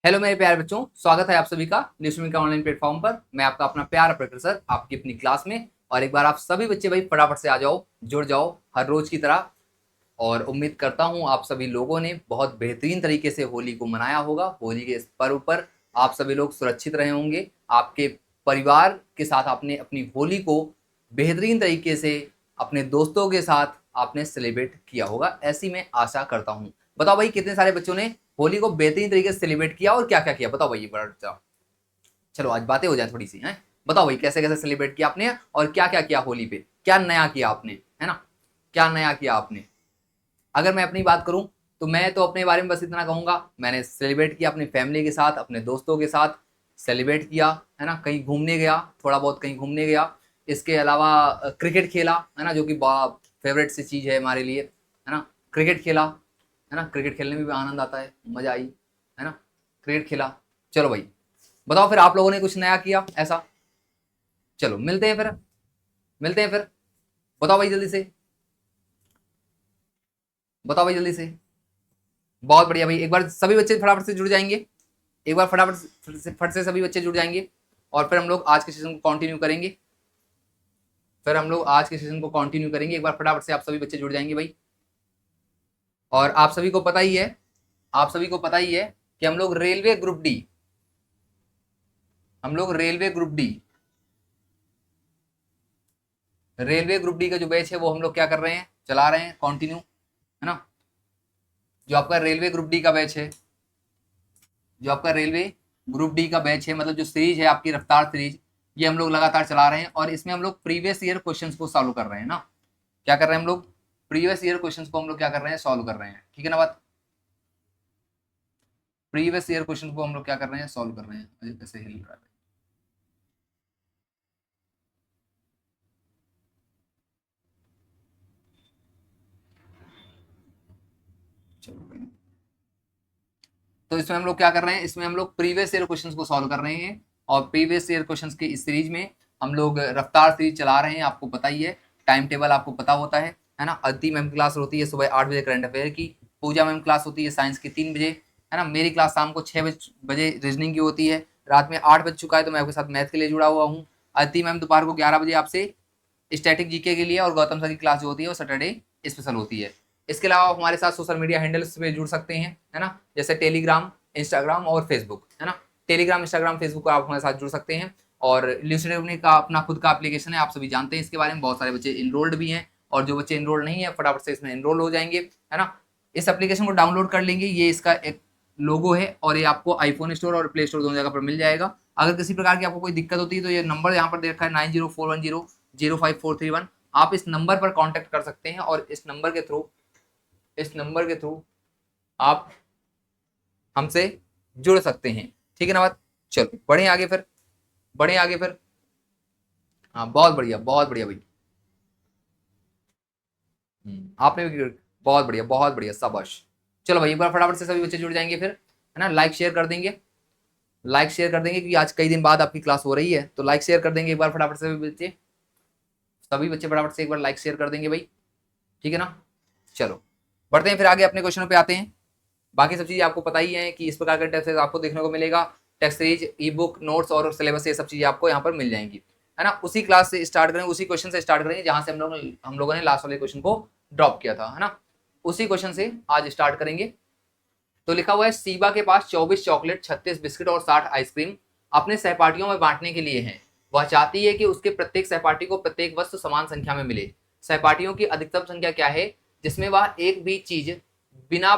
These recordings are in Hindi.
हेलो मेरे प्यारे बच्चों, स्वागत है आप सभी का न्यूज़मी का ऑनलाइन प्लेटफॉर्म पर। मैं आपका अपना प्यारा प्रोफेसर आपकी अपनी क्लास में। और एक बार आप सभी बच्चे भाई फटाफट से आ जाओ, जुड़ जाओ हर रोज की तरह। और उम्मीद करता हूँ आप सभी लोगों ने बहुत बेहतरीन तरीके से होली को मनाया होगा। होली के इस पर्व पर आप सभी लोग सुरक्षित रहे होंगे। आपके परिवार के साथ आपने अपनी होली को बेहतरीन तरीके से अपने दोस्तों के साथ आपने सेलिब्रेट किया होगा, ऐसी मैं आशा करता हूँ। बताओ भाई, कितने सारे बच्चों ने होली को बेहतरीन तरीके से सेलिब्रेट किया और क्या क्या किया? बताओ भाई, बड़ा अच्छा। चलो आज बातें हो जाए थोड़ी सी हैं। बताओ भाई, कैसे कैसे सेलिब्रेट किया आपने और क्या क्या किया होली पे, क्या नया किया आपने, है ना? क्या नया किया आपने? अगर मैं अपनी बात करूं तो मैं तो अपने बारे में बस इतना कहूंगा, मैंने सेलिब्रेट किया अपनी फैमिली के साथ, अपने दोस्तों के साथ सेलिब्रेट किया, है ना। कहीं घूमने गया, थोड़ा बहुत कहीं घूमने गया। इसके अलावा क्रिकेट खेला, है ना, जो कि फेवरेट सी चीज़ है हमारे लिए, है ना। क्रिकेट खेला, है ना। क्रिकेट खेलने में भी आनंद आता है, मज़ा आई, है ना। क्रिकेट खेला। चलो भाई, बताओ फिर आप लोगों ने कुछ नया किया ऐसा? चलो मिलते हैं फिर, मिलते हैं फिर। बताओ भाई जल्दी से, बताओ भाई जल्दी से। बहुत बढ़िया भाई, एक बार सभी बच्चे फटाफट से जुड़ जाएंगे। एक बार फट से सभी बच्चे जुड़ जाएंगे और फिर हम लोग आज के सेशन को कंटिन्यू करेंगे। एक बार फटाफट से आप सभी बच्चे जुड़ जाएंगे भाई। और आप सभी को पता ही है, आप सभी को पता ही है कि हम लोग रेलवे ग्रुप डी का जो बैच है वो हम लोग क्या कर रहे हैं, चला रहे हैं कंटिन्यू, है ना। जो आपका रेलवे ग्रुप डी का बैच है, जो आपका रेलवे ग्रुप डी का बैच है, मतलब जो सीरीज है आपकी रफ्तार सीरीज, ये हम लोग लगातार चला रहे हैं। और इसमें हम लोग प्रीवियस ईयर क्वेश्चंस को सॉल्व कर रहे हैं ना। क्या कर रहे हैं हम लोग? प्रीवियस ईयर क्वेश्चंस को हम लोग क्या कर रहे हैं, सॉल्व कर रहे हैं, ठीक है ना बात। प्रीवियस ईयर क्वेश्चन को हम लोग क्या कर रहे हैं, सॉल्व कर रहे हैं। अजय कैसे हिल रहा है? चलो, तो इसमें हम लोग क्या कर रहे हैं, इसमें हम लोग प्रीवियस ईयर क्वेश्चंस को सॉल्व कर रहे हैं। और प्रीवियस ईयर क्वेश्चंस की इस सीरीज में हम लोग रफ्तार सीरीज चला रहे हैं। आपको पता ही है, टाइम टेबल आपको पता होता है ना। अदिति मैम क्लास होती है सुबह 8 बजे करंट अफेयर की। पूजा मैम क्लास होती है साइंस की 3 बजे, है ना। मेरी क्लास शाम को 6 बजे रीजनिंग की होती है। रात में 8 बज चुका है तो मैं आपके साथ मैथ के लिए जुड़ा हुआ हूँ। अदिति मैम दोपहर को 11 बजे आपसे स्टैटिक जीके के लिए, और गौतम सर की क्लास जो होती है वो सैटरडे स्पेशल होती है। इसके अलावा आप हमारे साथ सोशल मीडिया हैंडल्स पे जुड़ सकते हैं, है ना। जैसे टेलीग्राम, इंस्टाग्राम और फेसबुक, है ना। टेलीग्राम, इंस्टाग्राम, फेसबुक पर आप हमारे साथ जुड़ सकते हैं। और ल्यूसिड का अपना खुद का एप्लीकेशन है, आप सभी जानते हैं इसके बारे में। बहुत सारे बच्चे इनरोल्ड भी हैं, और जो बच्चे इनरोल्ड नहीं है फटाफट से इसमें इनरोल हो जाएंगे, है ना। इस एप्लीकेशन को डाउनलोड कर लेंगे, ये इसका एक लोगो है और ये आपको आईफोन स्टोर और प्ले स्टोर दोनों जगह पर मिल जाएगा। अगर किसी प्रकार की आपको कोई दिक्कत होती है तो ये नंबर यहाँ पर दे रखा है 9041005431। आप इस नंबर पर कांटेक्ट कर सकते हैं और इस नंबर के थ्रू आप हमसे जुड़ सकते हैं, ठीक है ना बात। चलो बढ़े आगे फिर, बढ़े आगे फिर। हाँ बहुत बढ़िया, बहुत बढ़िया भाई। आपने भी बहुत बढ़िया, बहुत बढ़िया, शाबाश। चलो भाई, एक बार फटाफट से सभी बच्चे जुड़ जाएंगे फिर, है ना। लाइक शेयर कर देंगे, लाइक शेयर कर देंगे, क्योंकि आज कई दिन बाद आपकी क्लास हो रही है तो लाइक शेयर कर देंगे एक बार फटाफट से सभी बच्चे फटाफट से एक बार लाइक शेयर कर देंगे भाई, ठीक है ना। चलो बढ़ते हैं फिर आगे, अपने क्वेश्चनों पे आते हैं। बाकी सब चीज़ें आपको पता ही है कि इस प्रकार का टेस्ट आपको देखने को मिलेगा। Test series, E book, notes और सिलेबस, ये सब चीज़ें आपको यहाँ पर मिल जाएंगी, है ना। उसी क्लास से स्टार्ट करेंगे, उसी क्वेश्चन से स्टार्ट करेंगे जहाँ से हम लोगों ने लास्ट वाले क्वेश्चन को ड्रॉप किया था, है ना। उसी क्वेश्चन से आज स्टार्ट करेंगे। तो लिखा हुआ है, सीबा के पास 24 चॉकलेट, 36 बिस्किट और 60 आइसक्रीम अपने सहपाठियों में बांटने के लिए हैं। वह चाहती है कि उसके प्रत्येक सहपाठी को प्रत्येक वस्तु समान संख्या में मिले। सहपाठियों की अधिकतम संख्या क्या है जिसमें वह एक भी चीज बिना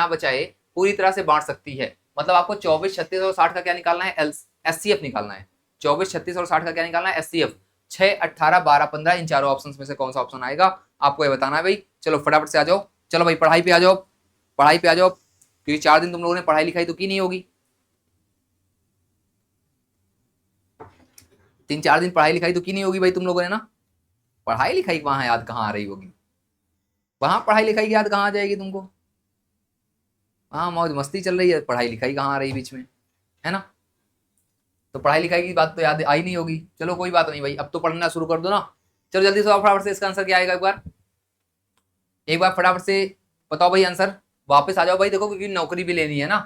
बचाए पूरी तरह से बांट सकती है? मतलब आपको 24, 36 और 60 का क्या निकालना है, एचसीएफ निकालना है। 24, 36 और 60 का क्या निकालना है, एचसीएफ। 6, 18, 12, 15, इन चारों ऑप्शन में से कौन सा ऑप्शन आएगा आपको ये बताना है भाई। चलो फटाफट से आ जाओ, चलो भाई पढ़ाई पे आ जाओ, पढ़ाई पे आ जाओ, क्योंकि 4 दिन तुम लोगों ने पढ़ाई लिखाई तो की नहीं होगी। 3-4 दिन पढ़ाई लिखाई तो की नहीं होगी भाई तुम लोगों ने ना। पढ़ाई लिखाई वहां याद कहाँ आ रही होगी, वहां पढ़ाई लिखाई की याद कहाँ आ जाएगी तुमको। हाँ मौज मस्ती चल रही है, पढ़ाई लिखाई कहाँ आ रही बीच में, है ना। तो पढ़ाई लिखाई की बात तो याद आई नहीं होगी। चलो कोई बात नहीं भाई, अब तो पढ़ना शुरू कर दो ना। चलो जल्दी से फटाफट से इसका आंसर क्या आएगा, एक बार फटाफट से बताओ भाई आंसर। वापस आ जाओ भाई, देखो क्योंकि नौकरी भी लेनी है ना।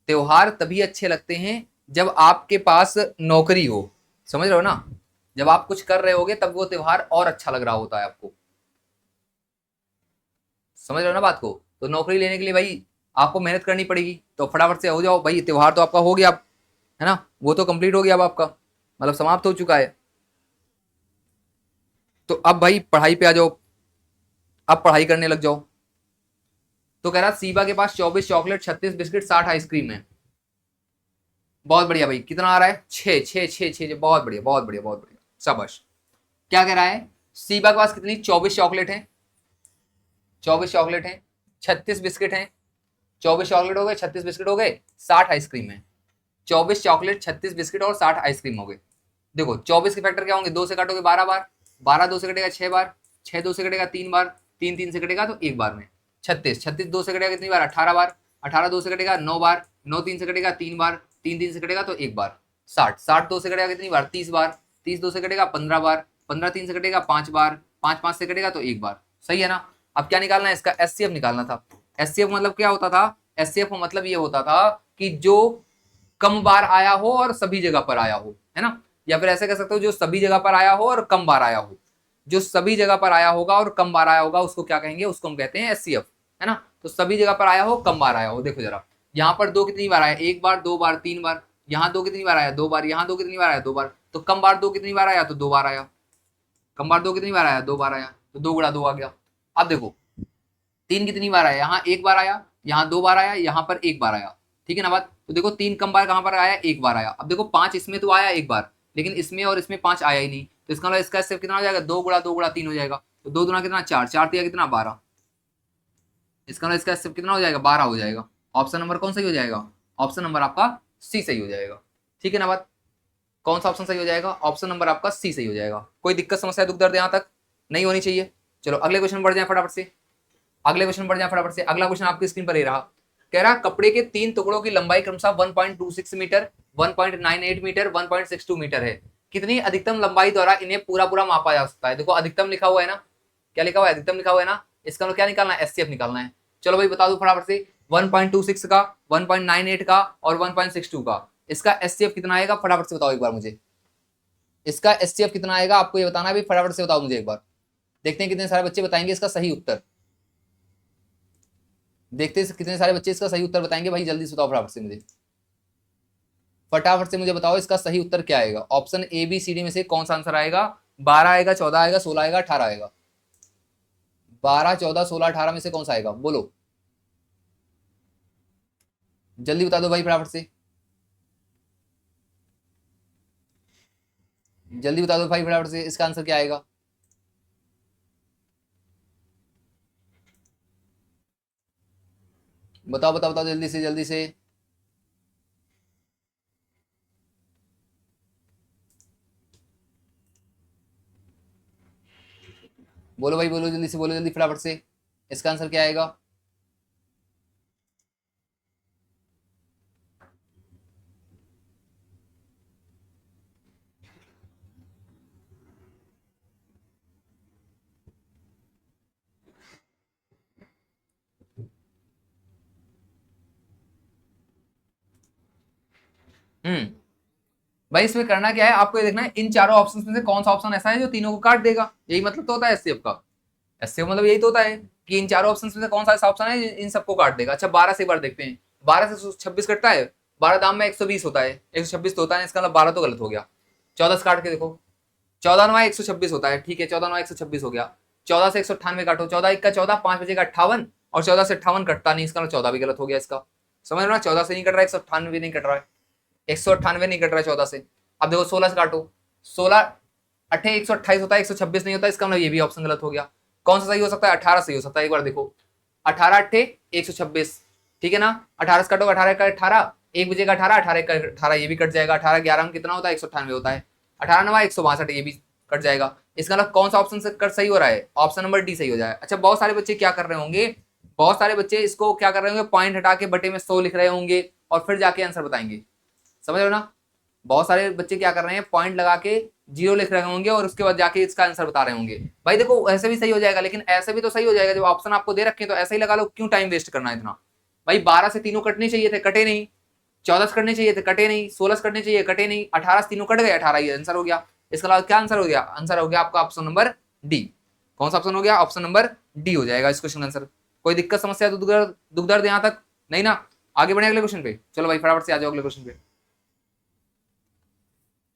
त्योहार तभी अच्छे लगते हैं जब आपके पास नौकरी हो, समझ रहे हो ना, जब आप कुछ कर रहे होगे तब वो त्योहार और अच्छा लग रहा होता है आपको, समझ रहे हो ना बात को। तो नौकरी लेने के लिए भाई आपको मेहनत करनी पड़ेगी, तो फटाफट से हो जाओ भाई, त्योहार तो आपका हो गया, आप है ना, वो तो कंप्लीट हो गया अब आपका, मतलब समाप्त हो चुका है। तो अब भाई पढ़ाई पे आ जाओ, अब पढ़ाई करने लग जाओ। तो कह रहा सीबा के पास 24 चॉकलेट, 36 बिस्किट, 60 आइसक्रीम है। बहुत बढ़िया भाई, कितना आ रहा है, छः छः छः छः, बहुत बढ़िया बहुत बढ़िया बहुत बढ़िया, शाबाश। क्या कह रहा है, सीबा के पास कितनी 24 चॉकलेट है, 24 चॉकलेट है, 36 बिस्किट है, 24 चॉकलेट हो गए, 36 बिस्किट हो गए, 60 आइसक्रीम है। 24 चॉकलेट, 36 बिस्किट और 60 आइसक्रीम हो गए। देखो 24 के फैक्टर क्या होंगे, 2 से काटोगे 12 बार, 12 2 से कटेगा 6 बार, 6 2 से कटेगा 3 बार, 3 3 से कटेगा तो एक बार में। 36 36 2 से कटेगा कितनी बार, 18 बार, 18 2 से कटेगा 9 बार, 9 3 से कटेगा 3 बार, 3 3 से कटेगा तो एक बार। 60 60 2 से कटेगा कितनी बार, 30 बार, 30 2 से कटेगा 15 बार, 15 3 से कटेगा 5 बार, 5 5 से कटेगा तो एक बार। सही है ना। अब क्या निकालना है, इसका एचसीएफ निकालना था। एचसीएफ मतलब क्या होता था, एचसीएफ का मतलब ये होता था कि जो कम बार आया हो और सभी जगह पर आया हो, है ना, या फिर ऐसे कह सकते हो जो सभी जगह पर आया हो और कम बार आया हो। जो सभी जगह पर आया होगा और कम बार आया होगा उसको क्या कहेंगे, उसको हम कहते हैं एचसीएफ, है ना। तो सभी जगह पर आया हो, कम बार आया हो, देखो जरा यहाँ पर दो कितनी बार आया, एक बार, दो बार, तीन बार, यहाँ दो कितनी बार आया, दो बार, यहाँ दो कितनी बार आया, दो बार, तो कम बार दो कितनी बार आया, तो दो बार आया, कम बार दो कितनी बार आया, दो बार आया, तो दो गुणा दो आ गया। अब देखो तीन कितनी बार आया, यहाँ एक बार आया, यहाँ दो बार आया, यहाँ पर एक बार आया, ठीक है ना बात। तो देखो तीन कम बार कहाँ पर आया, एक बार आया। अब देखो पांच इसमें तो आया एक बार, लेकिन इसमें और इसमें पांच आया ही नहीं, तो इसका मतलब इसका सिर्फ कितना हो जाएगा, दो गुणा तीन हो जाएगा, तो दो दुना कितना, चार, चार दिया कितना, 12। इसका मतलब इसका सिर्फ कितना हो जाएगा, 12 हो जाएगा। ऑप्शन नंबर कौन सही हो जाएगा, ऑप्शन नंबर आपका सी सही हो जाएगा, ठीक है ना बात। कौन सा ऑप्शन सही हो जाएगा, ऑप्शन नंबर आपका सी सही हो जाएगा। कोई दिक्कत समस्या दुख दर्द यहाँ तक नहीं होनी चाहिए। चलो अगले क्वेश्चन बढ़ जाए फटाफट से, अगले क्वेश्चन बढ़ जाए फटाफट से। अगला क्वेश्चन आपकी स्क्रीन पर ही रहा। कह रहा कपड़े के तीन टुकड़ों की लंबाई क्रमशः 1.26 मीटर, 1.98 मीटर, 1.62 मीटर है। कितनी अधिकतम लंबाई द्वारा इन्हें पूरा पूरा मापा जा सकता है। देखो अधिकतम लिखा हुआ है ना, क्या लिखा हुआ है, अधिकतम लिखा हुआ है ना। इसका क्या निकालना है, एचसीएफ निकालना है। चलो भाई बता दो फटाफट से, 1.26 का, 1.98 का और 1.62 का, इसका एचसीएफ कितना आएगा, फटाफट से बताओ एक बार मुझे। इसका एचसीएफ कितना आएगा आपको ये बताना है भाई, फटाफट से बताओ मुझे एक बार। देखते हैं कितने सारे बच्चे बताएंगे इसका सही उत्तर, देखते हैं कितने सारे बच्चे इसका सही उत्तर बताएंगे भाई, जल्दी से बताओ फटाफट से मुझे, फटाफट से मुझे बताओ इसका सही उत्तर क्या आएगा। Option A B C D में से कौन सा आंसर आएगा, 12 आएगा, 14 आएगा, 16 आएगा, 18 आएगा। 12 14 16 18 में से कौन सा आएगा, बोलो जल्दी बता दो भाई फटाफट से, जल्दी बता दो भाई फटाफट से, इसका आंसर क्या आएगा। बताओ बताओ बताओ जल्दी से जल्दी से। बोलो भाई बोलो जल्दी से, बोलो जल्दी फटाफट से, इसका आंसर क्या आएगा। हम्म, भाई इसमें करना क्या है, आपको ये देखना है इन चारों ऑप्शन में से कौन सा ऑप्शन ऐसा है जो तीनों को काट देगा, यही मतलब तो होता है एचसीएफ का। एचसीएफ मतलब यही तो होता है कि इन चारों ऑप्शन में से कौन सा ऐसा ऑप्शन है इन सबको काट देगा। अच्छा 12 से एक बार देखते हैं, 12 से 26 कटता है, 12 दाम में 120 होता है, 126 तो होता है, इसका मतलब 12 तो गलत हो गया। 14 से काट के देखो, 14 9 126 होता है, ठीक है 14 9 126 हो गया। 14 से 198 काटो, 14 1 का 14, 5 बजे का 58, और 14 से 58 कटता नहीं, इसका मतलब 14 भी गलत हो गया इसका। समझ रहे हो ना, 14 से नहीं कट रहा है, 198 नहीं कट रहा है, 198 नहीं कट रहा है 14 से। अब देखो 16 से काटो, 16 अठे 128 होता है, 126 नहीं होता, इसका मतलब ये भी ऑप्शन गलत हो गया। कौन सा सही हो सकता है, 18 सही हो सकता है, एक बार देखो 18 अट्ठे 126, ठीक है ना। 18 से काटो, 18 का 18, 1 बजे का 18, 18 का 18 ये भी कट जाएगा। 18 11 में कितना होता है, 198 होता है। 18 9 162 ये भी कट जाएगा। इसका मतलब कौन सा ऑप्शन से कट सही हो रहा है, ऑप्शन नंबर डी सही हो जाएगा। अच्छा बहुत सारे बच्चे क्या कर रहे होंगे, बहुत सारे बच्चे इसको क्या कर रहे होंगे, पॉइंट हटा के बटे में 100 लिख रहे होंगे और फिर जाके आंसर बताएंगे, समझ रहे हो ना। बहुत सारे बच्चे क्या कर रहे हैं, पॉइंट लगा के जीरो लिख रहे होंगे और उसके बाद जाके इसका आंसर बता रहे होंगे। भाई देखो ऐसे भी सही हो जाएगा, लेकिन ऐसे भी तो सही हो जाएगा, जब ऑप्शन आपको दे रखे हैं तो ऐसे ही लगा लो, क्यों टाइम वेस्ट करना है इतना। भाई 12 से तीनों कटने चाहिए थे, कटे नहीं, 14 से कटने चाहिए थे, कटे नहीं। 16 से कटने चाहिए, कटे नहीं। 18 से तीनों कट गए, 18 ये आंसर हो गया। इसके अलावा क्या आंसर हो गया? आंसर हो गया आपका ऑप्शन नंबर डी। कौन सा ऑप्शन हो गया? ऑप्शन नंबर डी हो जाएगा इस क्वेश्चन का आंसर। कोई दिक्कत समस्या दुख दर्द यहाँ तक नहीं ना? आगे बढ़े अगले क्वेश्चन पे। चलो भाई फटाफट से आ जाओ अगले क्वेश्चन पे,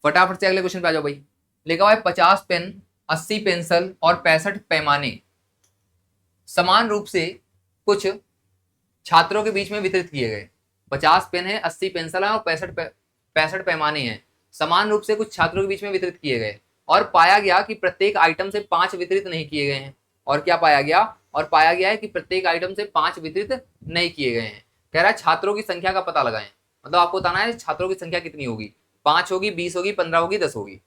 फटाफट से अगले क्वेश्चन पे आ जाओ भाई। लिखा हुआ है 50 पेन, 80 पेंसिल और 65 पैमाने समान रूप से कुछ छात्रों के बीच में वितरित किए गए। 50 पेन है, 80 पेंसिल है और 65 पैमाने हैं, समान रूप से कुछ छात्रों के बीच में वितरित किए गए। और पाया गया कि प्रत्येक आइटम से 5 वितरित नहीं किए गए हैं। और क्या पाया गया? और पाया गया है कि प्रत्येक आइटम से 5 वितरित नहीं किए गए हैं। कह रहा है छात्रों की संख्या का पता लगाएं। मतलब आपको बताना है छात्रों की संख्या कितनी होगी। 5 होगी, 20 होगी, 15 होगी, 10 होगी।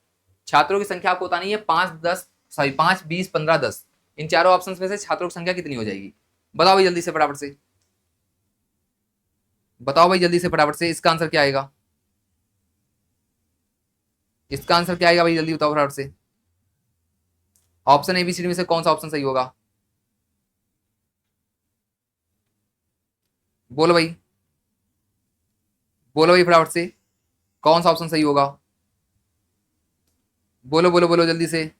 छात्रों की संख्या आपको बतानी है 5, 20, 15, 10। इन चारों ऑप्शन में से छात्रों की संख्या कितनी हो जाएगी? बताओ भाई जल्दी से फटाफट से, बताओ भाई जल्दी से फटाफट से। इसका आंसर क्या आएगा? इसका आंसर क्या आएगा भाई? जल्दी बताओ फटाफट से। ऑप्शन एबीसीडी में से कौन सा ऑप्शन सही होगा? बोलो भाई, बोलो भाई फटाफट से, कौन सा ऑप्शन सही होगा? बोलो बोलो बोलो जल्दी से।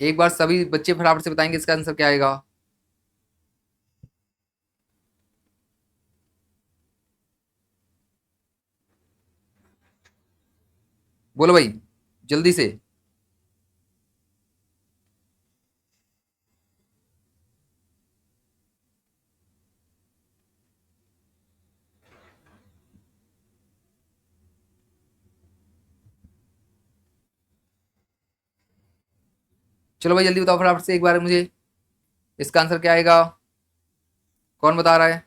एक बार सभी बच्चे फटाफट से बताएंगे इसका आंसर क्या आएगा। बोलो भाई जल्दी से। चलो भाई जल्दी बताओ फटाफट से एक बार मुझे, इसका आंसर क्या आएगा? कौन बता रहा है?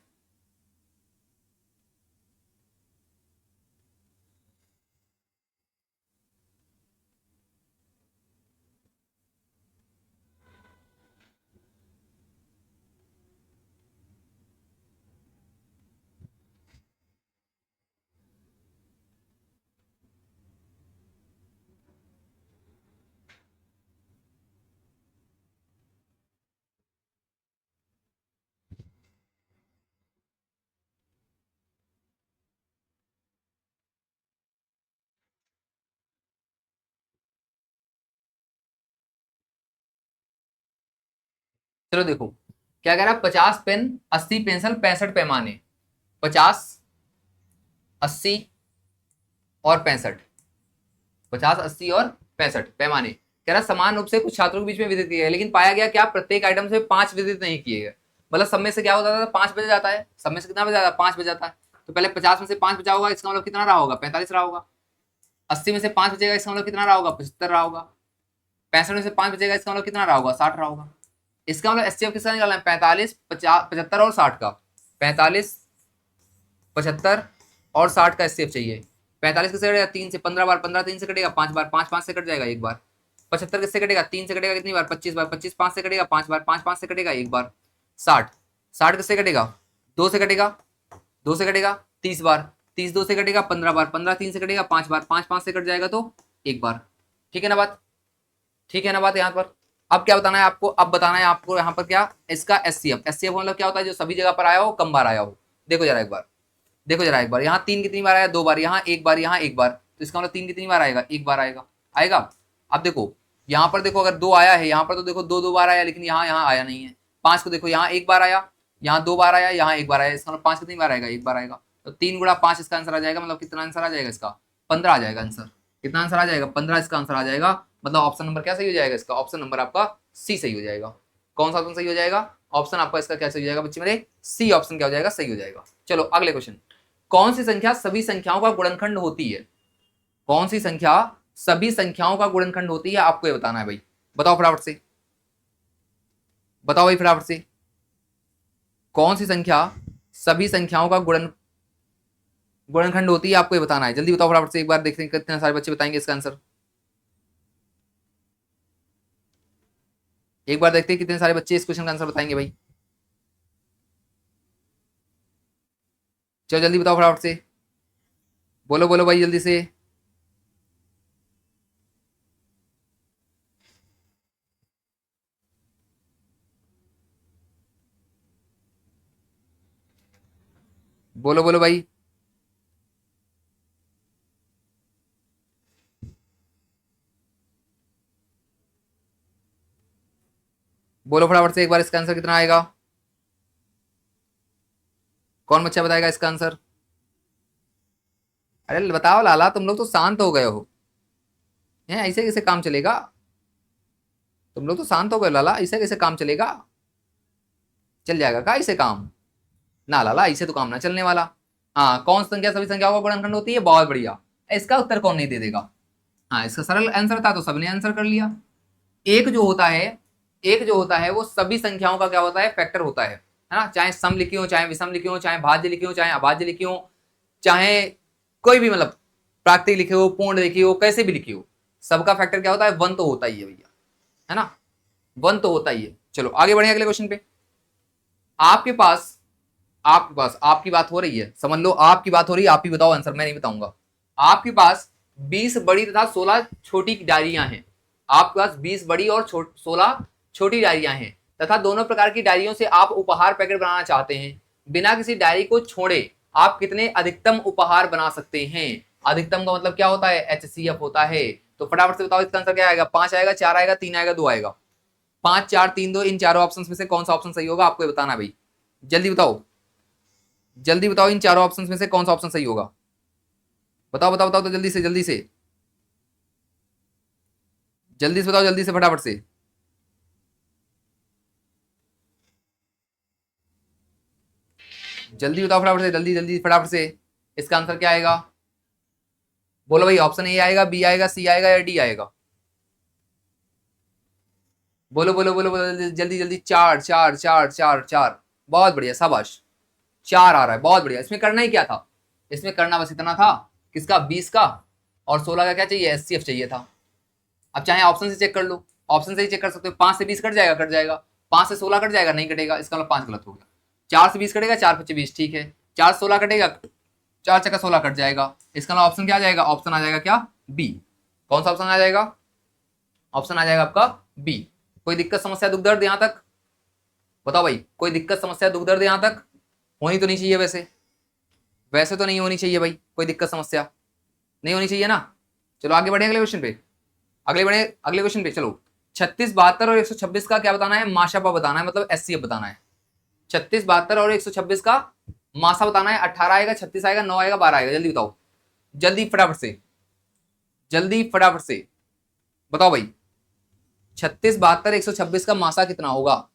चलो देखो क्या कह रहा है। 50 पेन, 80 पेंसिल, 65 पैमाने। 50, 80 और 65। 50, 80 और 65 पैमाने कह रहा समान रूप से कुछ छात्रों के बीच में वितरित किए गए, लेकिन पाया गया क्या प्रत्येक आइटम से 5 वितरित नहीं किए गए। मतलब सब में से क्या होता था? 5 बजे जाता है। सब में से कितना बजे जाता है? 5 बजे जाता है। तो पहले 50 में से 5 बचा होगा, इसका मतलब कितना रहा होगा? 45 रहा होगा। 80 में से 5 बचेगा, इसका मतलब कितना रहा होगा? 75 रहा होगा। 65 में से 5 बचेगा, इसका मतलब कितना रहा होगा? 60 रहा होगा। इसका मतलब एचसीएफ किसका निकालना है? 45, 50, 75 और 60 का। 45, 75 और 60 का एचसीएफ चाहिए। 45 किससे कटेगा? 3 से। 15 बार 15 3 से कटेगा, 5 बार 5 5 से कट जाएगा एक बार। 75 किससे कटेगा? 3 से कटेगा, कितनी बार? 25 बार। 25 5 से कटेगा, 5 बार। 5 5 से कटेगा एक बार। 60, 60 किससे कटेगा? 2 से कटेगा, 2 से कटेगा 30 बार। 30 2 से कटेगा 15 बार। 15 3 से कटेगा 5 बार। 5 5 से कट जाएगा तो एक बार। ठीक है ना बात? ठीक है ना बात यहाँ पर? अब क्या बताना है आपको? अब बताना है आपको यहाँ पर क्या, इसका एचसीएफ। एचसीएफ मतलब क्या होता है? जो सभी जगह पर आया हो, कम बार आया हो। देखो जरा एक बार, देखो जरा एक बार। यहाँ 3 कितनी बार आया? 2 बार। यहाँ 1 बार, यहाँ 1 बार। तो इसका मतलब 3 कितनी बार आएगा? 1 बार आएगा। आएगा। अब देखो यहाँ पर, देखो अगर 2 आया है यहाँ पर, तो देखो 2 2 बार आया, लेकिन यहाँ यहाँ आया नहीं है। 5 को देखो, यहाँ 1 बार आया, यहाँ 2 बार आया, यहाँ 1 बार आया। इसका मतलब 5 कितनी बार आएगा? 1 बार आएगा। तो 3 गुणा 5 इसका आंसर आ जाएगा। मतलब कितना आंसर आ जाएगा इसका? 15 आ जाएगा आंसर। कितना आंसर आ जाएगा? 15 इसका आंसर आ जाएगा। मतलब ऑप्शन नंबर क्या सही हो जाएगा इसका? ऑप्शन नंबर आपका सी सही हो जाएगा। कौन सा ऑप्शन सही हो जाएगा? ऑप्शन आपका इसका क्या सही हो जाएगा बच्चे मेरे? सी ऑप्शन क्या हो जाएगा? सही हो जाएगा। चलो अगले क्वेश्चन। कौन सी संख्या सभी संख्याओं का गुणनखंड होती है? कौन सी संख्या सभी संख्याओं का गुणनखंड होती है? आपको ये बताना है भाई। बताओ फटाफट से, बताओ भाई फटाफट से। कौन सी संख्या सभी संख्याओं का गुणनखंड होती है? आपको ये बताना है। जल्दी बताओ फटाफट से। एक बार देखते हैं कितने सारे बच्चे बताएंगे इसका आंसर। एक बार देखते हैं कितने सारे बच्चे इस क्वेश्चन का आंसर बताएंगे भाई। चलो जल्दी बताओ फटाफट से। बोलो बोलो भाई जल्दी से। बोलो बोलो भाई। बोलो फटाफट से एक बार, इसका आंसर कितना आएगा? कौन बच्चा बताएगा इसका आंसर? अरे बताओ लाला, तुम लोग तो शांत हो गए हो। हैं, ऐसे कैसे काम चलेगा? तुम लोग तो शांत हो गए लाला, ऐसे कैसे काम चलेगा? चल जाएगा का ऐसे काम? ना लाला, ऐसे तो काम ना चलने वाला। हाँ, कौन सी संख्या सभी संख्याओं का गुणनखंड होती है? बहुत बढ़िया। इसका उत्तर कौन नहीं दे देगा? हाँ, इसका सरल आंसर था तो सबने आंसर कर लिया। एक जो होता है, एक जो होता है वो सभी संख्याओं का क्या होता है? फैक्टर होता है ना। चाहे सम लिखी हो, चाहे विषम लिखी हो, चाहे भाज्य लिखी हो, चाहे अभाज्य लिखी हो, चाहे कोई भी मतलब प्राकृतिक लिखी हो, पूर्ण लिखी हो, कैसे भी लिखी हो, सबका फैक्टर क्या होता है? वन तो होता ही है भैया, है ना। वन तो होता ही है। चलो आगे बढ़े अगले क्वेश्चन पे। आपके पास, आपके पास, आपकी बात हो रही है, समझ लो आपकी बात हो रही है, आप ही बताओ आंसर, मैं नहीं बताऊंगा। आपके पास 20 बड़ी तथा 16 छोटी डायरियां हैं। आपके पास 20 बड़ी और 16 छोटी डायरियां हैं तथा दोनों प्रकार की डायरियों से आप उपहार पैकेट बनाना चाहते हैं। बिना किसी डायरी को छोड़े आप कितने अधिकतम उपहार बना सकते हैं? अधिकतम का मतलब क्या होता है? HCF होता है। तो फटाफट से बताओ इसका आंसर क्या आएगा? 5 आएगा, 4 आएगा, 3 आएगा, 2 आएगा? 5, 4, 3, 2, इन चारों ऑप्शन में से कौन सा ऑप्शन सही होगा? आपको बताना भाई, जल्दी बताओ, जल्दी बताओ, इन चारों ऑप्शन में से कौन सा ऑप्शन सही होगा? बताओ बताओ बताओ, तो जल्दी से, जल्दी से, जल्दी से बताओ, जल्दी से फटाफट से। जल्दी बताओ फटाफट से, जल्दी जल्दी फटाफट से। इसका आंसर क्या आएगा? बोलो भाई, ऑप्शन ए आएगा, बी आएगा, सी आएगा या डी आएगा? बोलो बोलो बोलो बोलो, जल्दी जल्दी। चार चार चार चार चार, बहुत बढ़िया, शाबाश। चार आ रहा है, बहुत बढ़िया। इसमें करना ही क्या था? इसमें करना बस इतना था, किसका? 20 का, और 16 का क्या चाहिए? HCF चाहिए था। अब चाहे ऑप्शन से चेक कर लो, ऑप्शन से ही चेक कर सकते हो। 5 से 20 कट जाएगा, कट जाएगा। 5 से 16 कट जाएगा, नहीं कटेगा, इसका मतलब 5 गलत हो गया। 4 से 20 कटेगा, 4 5 20, ठीक है। 4 से 16 कटेगा, 4 चक्का 16 कट जाएगा। इसका मतलब ऑप्शन क्या आ जाएगा? ऑप्शन आ जाएगा क्या? बी। कौन सा ऑप्शन आ जाएगा? ऑप्शन आ जाएगा आपका बी। कोई दिक्कत, समस्या, दुख दर्द यहां तक? बताओ भाई, कोई दिक्कत, समस्या, दुख दर्द यहां तक? होनी तो नहीं चाहिए वैसे, वैसे तो नहीं होनी चाहिए भाई, कोई दिक्कत समस्या नहीं होनी चाहिए ना। चलो आगे बढ़े अगले क्वेश्चन पे, अगले बढ़े अगले क्वेश्चन पे। चलो, 36, 72 और 126 का क्या बताना है? माशापा बताना है, मतलब HCF बताना है। 36, 72 और 126 का मासा बताना है। 18 आएगा, 36 आएगा, 9 आएगा, 12 आएगा? जल्दी बताओ, जल्दी फटाफट से, जल्दी फटाफट से बताओ भाई। 36, 72, 126 का मासा कितना होगा?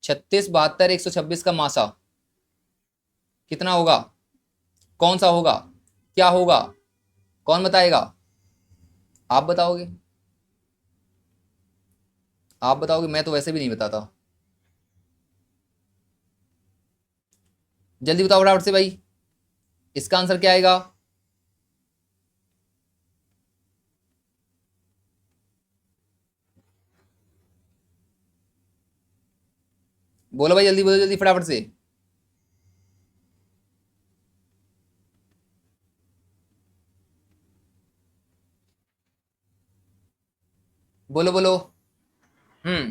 36, 72, 126 का मासा कितना होगा? कौन सा होगा? क्या होगा? कौन बताएगा? आप बताओगे, आप बताओगे, मैं तो वैसे भी नहीं बताता। जल्दी बताओ फटाफट से भाई, इसका आंसर क्या आएगा? बोलो भाई, जल्दी बोलो, जल्दी फटाफट से। बोलो बोलो। हम्म,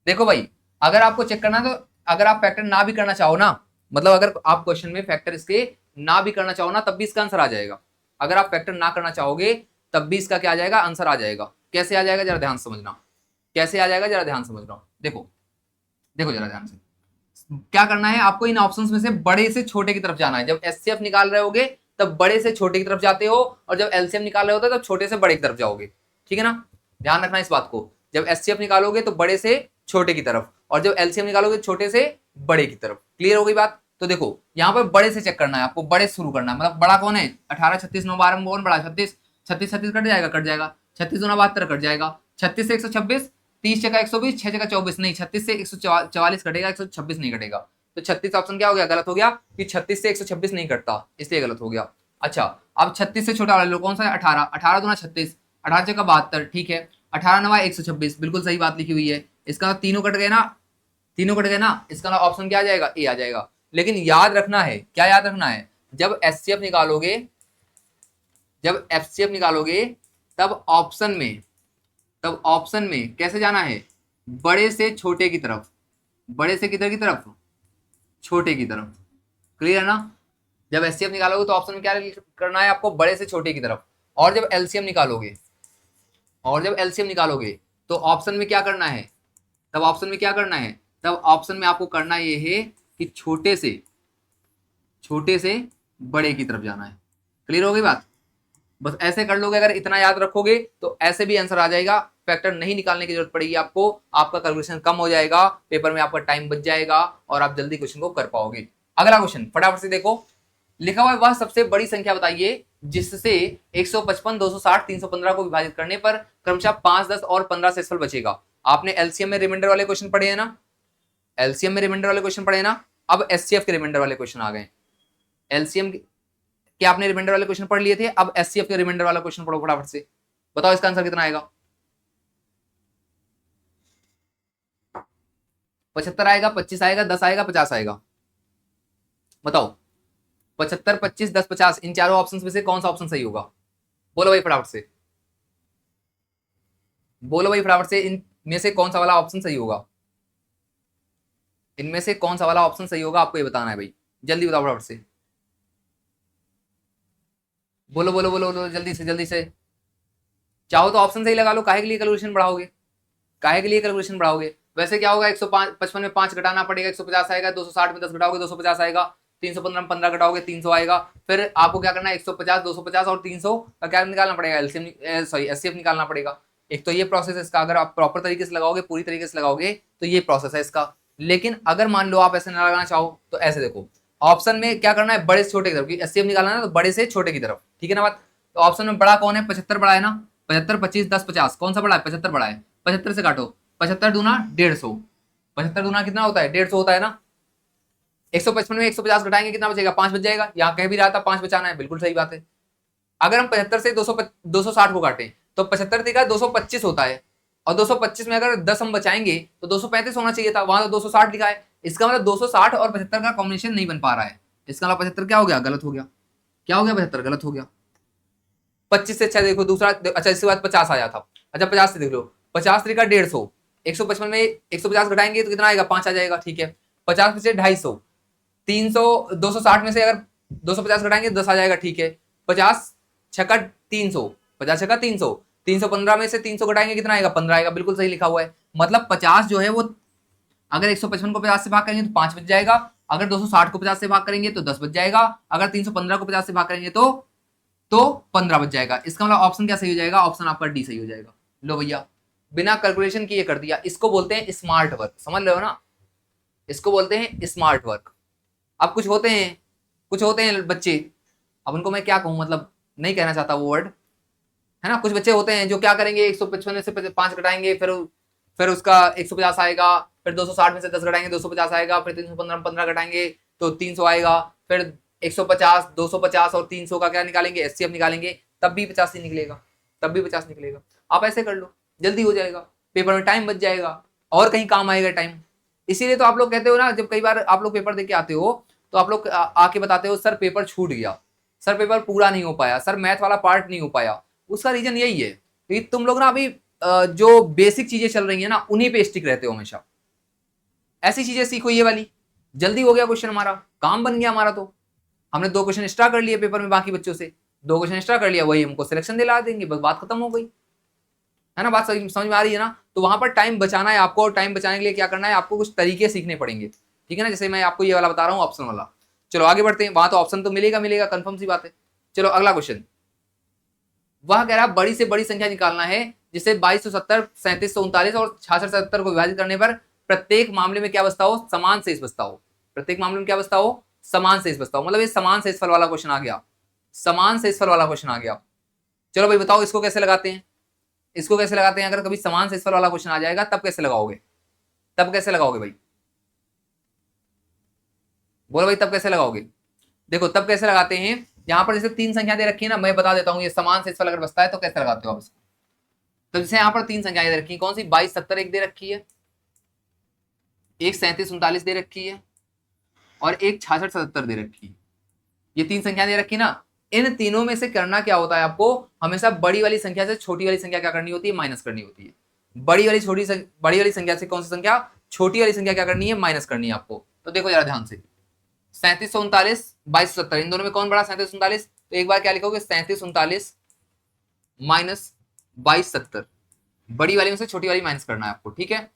देखो भाई, अगर आपको चेक करना है तो, अगर आप फैक्टर ना भी करना चाहो ना, मतलब अगर आप क्वेश्चन में फैक्टर इसके ना भी करना चाहो ना, तब भी इसका आंसर आ जाएगा। अगर आप फैक्टर ना करना चाहोगे तब भी इसका क्या आ जाएगा? आंसर आ जाएगा। कैसे आ जाएगा? जरा ध्यान से समझना, कैसे आ जाएगा, जरा ध्यान से समझना। देखो, देखो जरा ध्यान से, क्या करना है आपको? इन ऑप्शंस में से बड़े से छोटे की तरफ जाना है। जब HCF निकाल रहे होगे तब बड़े से छोटे की तरफ जाते हो, और जब LCM निकाल रहे होते हो तब छोटे से बड़े की तरफ जाओगे, ठीक है ना। ध्यान रखना इस बात को। जब HCF निकालोगे तो बड़े से छोटे की तरफ, और जब LCM निकालोगे छोटे से बड़े की तरफ। क्लियर हो गई बात? तो देखो, यहाँ पर बड़े से चेक करना है आपको, बड़े से शुरू करना है। मतलब बड़ा कौन है? 18, 36, 9, 12 में कौन बड़ा? 36, 36, 36 कट जाएगा, कट जाएगा। 36 दूना 72 कट जाएगा। 36 से 126, 30 जगह 120, 6 जगह 24, नहीं 36 से 144 कटेगा, 126 नहीं कटेगा। तो 36 ऑप्शन क्या हो गया? गलत हो गया, कि 36 से 126 नहीं कटता, इसलिए गलत हो गया। अच्छा, अब 36 से छोटा वाला लो, कौन सा है? 18, 18 दूना 36, 18 जगह 72, ठीक है। 18 नवा 126, बिल्कुल सही बात लिखी हुई है। इसका तीनों कट गए ना, तीनों कट गए ना, इसका ऑप्शन क्या आ जाएगा? ए आ जाएगा। लेकिन याद रखना है, क्या याद रखना है? जब HCF निकालोगे, जब HCF निकालोगे तब ऑप्शन में, तब ऑप्शन में कैसे जाना है? बड़े से छोटे की तरफ। बड़े से किधर की तरफ? छोटे की तरफ। क्लियर है ना? जब एचसीएफ निकालोगे तो ऑप्शन में क्या करना है आपको, बड़े से छोटे की तरफ। और जब एलसीएम निकालोगे, तो ऑप्शन में क्या करना है, तब ऑप्शन में क्या करना है, तब ऑप्शन में आपको करना ये है कि छोटे से बड़े की तरफ जाना है। क्लियर हो गई बात? बस ऐसे कर लोगे, अगर इतना याद रखोगे तो ऐसे भी आंसर आ जाएगा। फैक्टर नहीं निकालने की जरूरत पड़ेगी आपको, आपका कैलकुलेशन कम हो जाएगा, पेपर में आपका टाइम बच जाएगा और आप जल्दी क्वेश्चन को कर पाओगे। अगला क्वेश्चन फटाफट से देखो, लिखा हुआ है वह सबसे बड़ी संख्या बताइए जिससे 155, 260, 315 को विभाजित करने पर क्रमशः 5, 10 और 15 से शेषफल बचेगा। आपने एलसीएम में रिमाइंडर वाले क्वेश्चन पढ़े हैं ना, अब एचसीएफ के रिमाइंडर वाले क्वेश्चन आ गए। एलसीएम के आपने रिमाइंडर वाले क्वेश्चन पढ़ लिए थे, अब एचसीएफ के रिमाइंडर वाला क्वेश्चन पढ़ो फटाफट से। बताओ इसका आंसर कितना आएगा? 75 आएगा, 25 आएगा, 10 आएगा, 50 आएगा? बताओ 75, 25, 10, 50 इन चारों ऑप्शन में से कौन सा ऑप्शन सही होगा? बोलो भाई फटाफट से, इनमें से कौन सा वाला ऑप्शन सही होगा? इनमें से कौन सा वाला ऑप्शन सही होगा आपको ये बताना है भाई, जल्दी बताओ फटाफट से। बोलो बोलो बोलो बोलो जल्दी से। चाहो तो ऑप्शन सही लगा लो, काहे के लिए कैलकुलेशन बढ़ाओगे? वैसे क्या होगा, 155 में 5 घटाना पड़ेगा, 150 आएगा, 260 में 10 घटाओगे 250 आएगा, 315 में 15 घटाओगे 300 आएगा। फिर आपको क्या करना है, 150, 250 और 300 का क्या निकालना पड़ेगा, एचसीएफ निकालना पड़ेगा। एक तो ये प्रोसेस है इसका, अगर आप प्रॉपर तरीके से लगाओगे, पूरी तरीके से लगाओगे तो ये प्रोसेस है इसका। लेकिन अगर मान लो आप ऐसे ना लगाना चाहो तो ऐसे देखो, ऑप्शन में क्या करना है, बड़े से छोटे की तरफ, एचसीएफ निकालना है तो बड़े से छोटे की तरफ, ठीक है ना बात? तो ऑप्शन में बड़ा कौन है, 75 बड़ा है ना, 75, 25, 10, 50 कौन सा बड़ा है, 75 बड़ा है। 75 से काटो, 75 दूना 150, 75 दूना कितना होता है, 150 होता है ना। 155 में 150 घटाएंगे कितना बचेगा, 5 बच जाएगा। यहाँ कह भी रहा था 5 बचाना है, बिल्कुल सही बात है। अगर हम 75 से 260 को काटें तो 75 का 225 होता है, और 225 में अगर 10 हम बचाएंगे तो 235 होना चाहिए था, वहां तो 260 लिखा है। इसका मतलब 260 और 75 का कॉम्बिनेशन नहीं बन पा रहा है। इसका मतलब 75 क्या हो गया, गलत हो गया। क्या हो गया, 75 गलत हो गया। 25 से अच्छा देखो दूसरा, अच्छा इसके बाद 50 आया था। अच्छा 50 से देख लो, 50 तरीका 150, 155 में 150 घटाएंगे तो कितना आएगा, 5 आ जाएगा, ठीक है। 50 में से 250, 300, 260 में से अगर 250 घटाएंगे 10 आ जाएगा, ठीक है। 50 छक्का 300, 50 छक्का 300, 315 में से 300 घटाएंगे कितना आएगा, 15 आएगा, बिल्कुल सही लिखा हुआ है। मतलब 50 जो है वो अगर 155 को 50 से भाग करेंगे तो 5 बच जाएगा, अगर 260 को 50 से भाग करेंगे तो 10 बच जाएगा, अगर 315 को 50 से भाग करेंगे तो 15 बच जाएगा। इसका मतलब ऑप्शन क्या सही हो जाएगा, ऑप्शन आपका डी सही हो जाएगा। लो भैया, बिना कैलकुलेशन किए कर दिया। इसको बोलते हैं स्मार्ट वर्क, समझ रहे हो ना, इसको बोलते हैं स्मार्ट वर्क। अब कुछ होते हैं बच्चे, अब उनको मैं क्या कहूं, मतलब नहीं कहना चाहता वो वर्ड, है ना। कुछ बच्चे होते हैं जो क्या करेंगे, 155 में से 5 घटाएंगे, फिर उसका 150 आएगा, फिर 260 में से 10 घटाएंगे 250 आएगा, फिर 315 में 15 घटाएंगे तो 300 आएगा, फिर 150, 250 और 300 का क्या निकालेंगे, एचसीएफ निकालेंगे, तब भी 50 ही निकलेगा, आप ऐसे कर लो, जल्दी हो जाएगा, पेपर में टाइम बच जाएगा और कहीं काम आएगा टाइम। इसीलिए तो आप लोग कहते हो ना, जब कई बार आप लोग पेपर दे के आते हो तो आप लोग आके बताते हो सर पेपर छूट गया, सर पेपर पूरा नहीं हो पाया, सर मैथ वाला पार्ट नहीं हो पाया। उसका रीजन यही है कि तुम लोग ना अभी जो बेसिक चीजें चल रही है ना उन्हीं पे स्टिक रहते हो हमेशा। ऐसी चीजें सीखो, ये वाली, जल्दी हो गया क्वेश्चन, हमारा काम बन गया हमारा। तो हमने 2 क्वेश्चन एक्स्ट्रा कर लिए पेपर में, बाकी बच्चों से 2 क्वेश्चन एक्स्ट्रा कर लिया, वही हमको सिलेक्शन दिला देंगे, बस बात खत्म हो गई, है ना। बात समझ में आ रही है ना। तो वहां पर टाइम बचाना है आपको, और टाइम बचाने के लिए क्या करना है, आपको कुछ तरीके सीखने पड़ेंगे, ठीक है ना। जैसे मैं आपको ये वाला बता रहा हूँ, ऑप्शन वाला। चलो आगे बढ़ते हैं, वहां तो ऑप्शन तो मिलेगा कंफर्म सी बात है। चलो अगला क्वेश्चन, वह कह रहा है बड़ी से बड़ी संख्या निकालना है जिसे 2270, 3739 और 6677 को विभाजित करने पर प्रत्येक मामले में क्या बचता हो, समान शेष बचता हो। प्रत्येक मामले में क्या बचता हो, समान शेष बचता हो। मतलब ये समान शेषफल वाला क्वेश्चन आ गया, चलो भाई बताओ इसको कैसे लगाते हैं, अगर कभी समान शेषफल वाला क्वेश्चन आ जाएगा तब कैसे लगाओगे, भाई बोलो भाई, तब कैसे लगाओगे। देखो तब कैसे लगाते हैं, यहां पर जैसे 3 संख्या दे रखी है ना, मैं बता देता हूं ये समान शेषफल अगर बचता है तो कैसे लगाते हो आप इसको। तो जैसे यहाँ पर 3 संख्याएं दे रखी है, कौन सी, 2270 एक दे रखी है, एक 3739 दे रखी है, और एक 6677 दे रखी है। ये 3 संख्या दे रखी ना, इन तीनों में से करना क्या होता है आपको, हमेशा बड़ी वाली संख्या से छोटी वाली संख्या क्या करनी होती है, माइनस करनी होती है। बड़ी वाली संख्या से कौन सी संख्या, छोटी वाली संख्या क्या करनी है, माइनस करनी है आपको। तो देखो जरा ध्यान से, 3739 2270, इन दोनों में कौन बड़ा? 3739। तो एक बार क्या लिखोगे? 3739 माइनस 2270, बड़ी वाली में से छोटी वाली माइनस करना है आपको, ठीक है।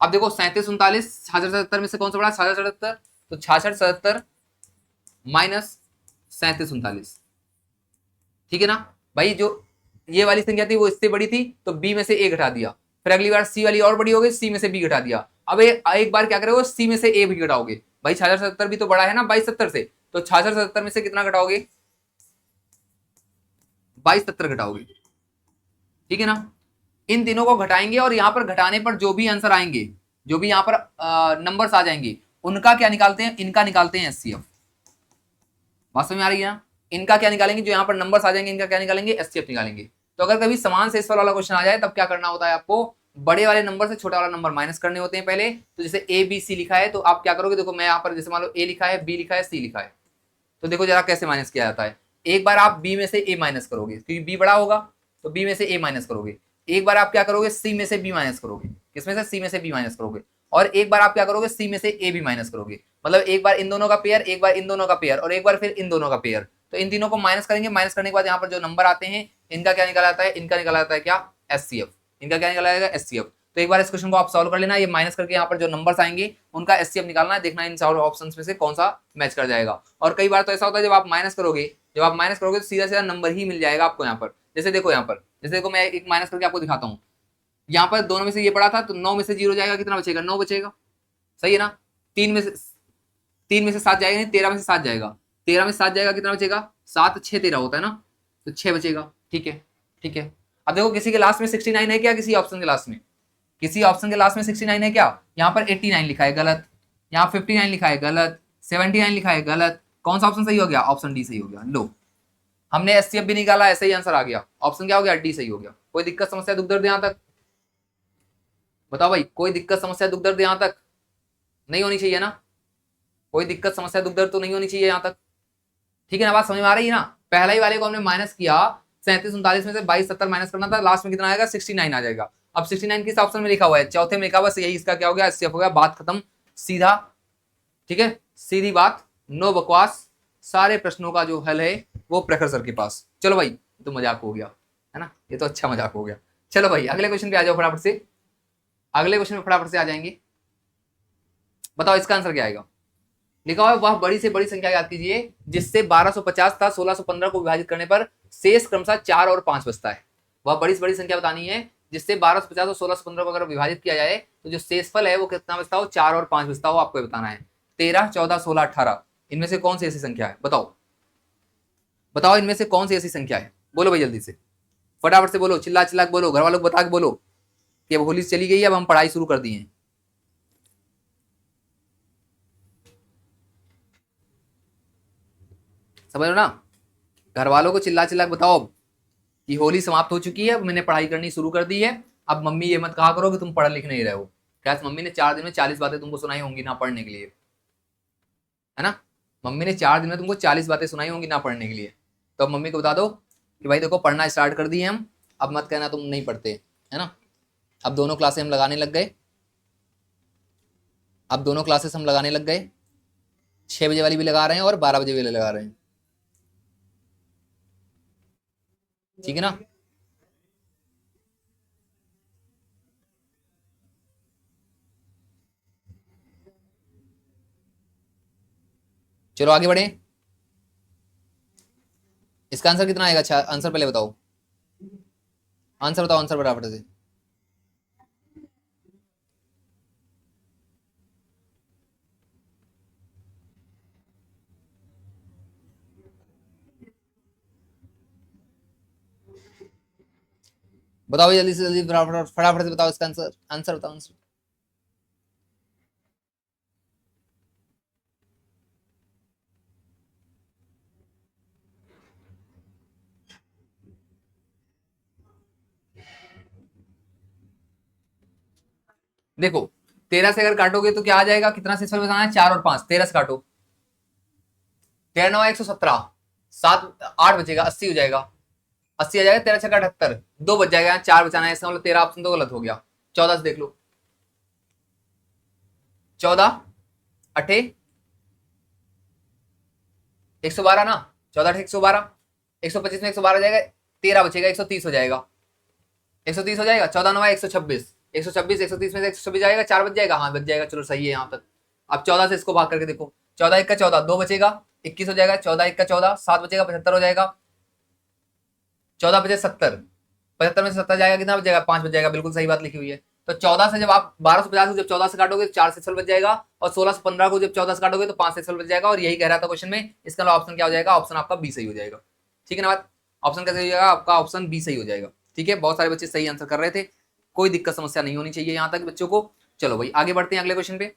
अब देखो 3739 6670 में से कौन सा बड़ा? 6670, तो 6670 माइनस 3739, ठीक है ना भाई। जो ये वाली संख्या थी वो इससे बड़ी थी, तो बी में से ए घटा दिया। फिर अगली बार सी वाली और बड़ी हो गई, सी में से बी घटा दिया। अब एक बार क्या करोगे? सी में से ए भी घटाओगे। भाई 6670 भी तो बड़ा है ना 2270 से, तो 6670 में से कितना घटाओगे? 2270 घटाओगे, ठीक है ना। इन तीनों को घटाएंगे और यहाँ पर घटाने पर जो भी आंसर आएंगे, जो भी यहाँ पर नंबर्स आ जाएंगे, उनका क्या निकालते हैं? इनका निकालते हैं एचसीएफ। बात समझ में आ रही है ना? इनका क्या निकालेंगे? जो यहाँ पर नंबर्स आ जाएंगे इनका क्या निकालेंगे? एचसीएफ निकालेंगे। तो अगर कभी समान शेषफल वाला क्वेश्चन आ जाए तब क्या करना होता है आपको? बड़े वाले नंबर से छोटा वाला नंबर माइनस करने होते हैं पहले। तो जैसे ए बी सी लिखा है, तो आप क्या करोगे? देखो मैं यहाँ पर जैसे मान लो ए लिखा है, बी लिखा है, सी लिखा है, तो देखो जरा कैसे माइनस किया जाता है। एक बार आप बी में से ए माइनस करोगे क्योंकि बी बड़ा होगा, तो बी में से ए माइनस करोगे। एक बार आप क्या करोगे? सी में से बी माइनस करोगे। किसमें से? सी में से बी माइनस करोगे। और एक बार आप क्या करोगे? सी में से ए भी माइनस करोगे। मतलब एक बार इन दोनों का पेयर, एक बार इन दोनों का पेयर, और एक बार फिर इन दोनों का पेयर। तो इन तीनों को माइनस करेंगे। माइनस करने के बाद यहाँ पर जो नंबर आते हैं इनका क्या निकल आता है? इनका निकल आता है क्या? एचसीएफ। इनका क्या निकल आएगा? एचसीएफ। तो एक बार इस क्वेश्चन को आप सॉल्व कर लेना। ये माइनस करके यहाँ पर जो नंबर्स आएंगे उनका एचसीएफ निकालना है, देखना इन चारों ऑप्शंस में से कौन सा मैच कर जाएगा। और कई बार तो ऐसा होता है जब आप माइनस करोगे तो सीधा सीधा नंबर ही मिल जाएगा आपको यहाँ पर। जैसे देखो यहाँ पर, जैसे देखो मैं एक माइनस करके आपको दिखाता हूँ। यहाँ पर दोनों में से ये पड़ा था, तो 9 में से 0 जाएगा, कितना बचेगा? 9 बचेगा, सही है ना। 3 में से 7 जाएगा नहीं, 13 में से 7 जाएगा। 13 में से 7 जाएगा, कितना बचेगा? 7 6 13 होता है ना, तो 6 बचेगा, ठीक है, ठीक है। अब देखो किसी के लास्ट में 69 है क्या? किसी ऑप्शन के लास्ट में, किसी ऑप्शन के लास्ट में 69 है क्या? यहाँ पर 89 लिखा है, गलत। यहाँ 59 लिखा है, गलत। 79 लिखा है, गलत। कौन सा ऑप्शन सही हो गया? ऑप्शन डी सही हो गया। लो, हमने एचसीएफ भी निकाला, ऐसे ही आंसर आ गया। ऑप्शन क्या हो गया? डी सही हो गया। कोई दिक्कत समस्या दुख दर्द यहाँ तक? बताओ भाई, कोई दिक्कत समस्या दुख दर्द यहाँ तक नहीं होनी चाहिए ना? कोई दिक्कत समस्या दुख दर्द तो नहीं होनी चाहिए यहाँ तक, ठीक है ना। बात समझ में आ रही है ना? पहला ही वाले को हमने माइनस किया, 3739 में से 2270 माइनस करना था, लास्ट में कितना आएगा? 69 आ जाएगा। अब 69 किस ऑप्शन में लिखा हुआ है? चौथे में लिखा हुआ है, यही इसका क्या हो गया? एचसीएफ हो गया। बात खत्म, सीधा, ठीक है, सीधी बात, नो बकवास। सारे प्रश्नों का जो हल है वो प्रखर सर के पास। चलो भाई, तो मजाक हो गया है ना, ये तो अच्छा मजाक हो गया। चलो भाई अगले क्वेश्चन पे आ जाओ फटाफट से। अगले क्वेश्चन में फटाफट से आ जाएंगे। बताओ इसका आंसर क्या आएगा? लिखा हुआ है वह बड़ी से बड़ी संख्या याद कीजिए जिससे 1250 था 1615 को विभाजित करने पर शेष क्रमशः 4 और 5 बचता है। वह बड़ी से बड़ी संख्या बतानी है जिससे 1250 और 1615 को अगर विभाजित किया जाए तो जो शेषफल है वो कितना बचता हो? 4 और 5 बचता हो, आपको बताना है। 13 14 16 18 इनमें से कौन सी ऐसी संख्या है? बताओ बताओ, इनमें से कौन सी ऐसी संख्या है? बोलो भाई जल्दी से, फटाफट से बोलो, चिल्ला चिल्ला के बोलो, घर वालों को बता के बोलो कि अब होली चली गई, अब हम पढ़ाई शुरू कर दी है। समझ लो ना, घर वालों को चिल्ला चिल्ला के बताओ कि होली समाप्त हो चुकी है, मैंने पढ़ाई करनी शुरू कर दी है। अब मम्मी ये मत कहा करो कि तुम पढ़ लिख नहीं रहे हो। क्या मम्मी ने 4 दिन में 40 बातें तुमको सुनाई होंगी ना पढ़ने के लिए, है ना? मम्मी ने 4 दिन में तुमको 40 बातें सुनाई होंगी ना पढ़ने के लिए। तो अब मम्मी को बता दो कि भाई देखो पढ़ना स्टार्ट कर दिए हम, अब मत कहना तुम नहीं पढ़ते, है ना। अब दोनों क्लासेस हम लगाने लग गए, अब दोनों क्लासेस हम लगाने लग गए। 6 बजे वाली भी लगा रहे हैं और 12 बजे वाली लगा रहे हैं, ठीक है ना। चलो आगे बढ़े। इसका आंसर कितना आएगा? अच्छा आंसर पहले बताओ, आंसर बताओ, आंसर बराबर से। बताओ जल्दी से जल्दी, फटाफट फटाफट से बताओ इसका आंसर, आंसर बताओ, आंसर। देखो 13 से अगर काटोगे तो क्या आ जाएगा? कितना शेषफल बचाना है? 4 और 5। 13 से काटो, 13 9 117, 7 8 बचेगा, 80 हो जाएगा। 80 आ जाएगा, 13 छक्का 78, 2 बच जाएगा, 4 बचाना है, इसका मतलब 13 ऑप्शन तो गलत हो गया। 14 से देख लो, 14 अठे 112 ना, 14 112, 125 में 112 जाएगा, 13 बचेगा, 130 हो जाएगा, 130 हो जाएगा, 14 9 126, 126 130 में से 126 जाएगा, 4 बच जाएगा, हाँ बच जाएगा, चलो सही है यहाँ तक। अब 14 से इसको भाग करके देखो, 14 1 का 14, 2 बचेगा, 21 हो जाएगा, 14 1 का 14, 7 बचेगा, 75 हो जाएगा, 14 बचे 70, 75 में से 70 जाएगा, कितना बच जाएगा, 5 बच जाएगा, बिल्कुल सही बात लिखी हुई है। तो 14 से जब आप 1250 को जब 14 से काटोगे तो 4 से बच जाएगा, और 16 से 15 को जब 14 से काटोगे तो 5 से बच जाएगा, और यही कह रहा था क्वेश्चन में। इसका ऑप्शन क्या हो जाएगा, ऑप्शन आपका बी सही हो जाएगा। ठीक है ना बात, ऑप्शन कैसे हो जाएगा आपका, ऑप्शन बी सही हो जाएगा। ठीक है, बहुत सारे बच्चे सही आंसर कर रहे थे, कोई दिक्कत समस्या नहीं होनी चाहिए यहाँ तक बच्चों को। चलो भाई आगे बढ़ते हैं अगले क्वेश्चन पे,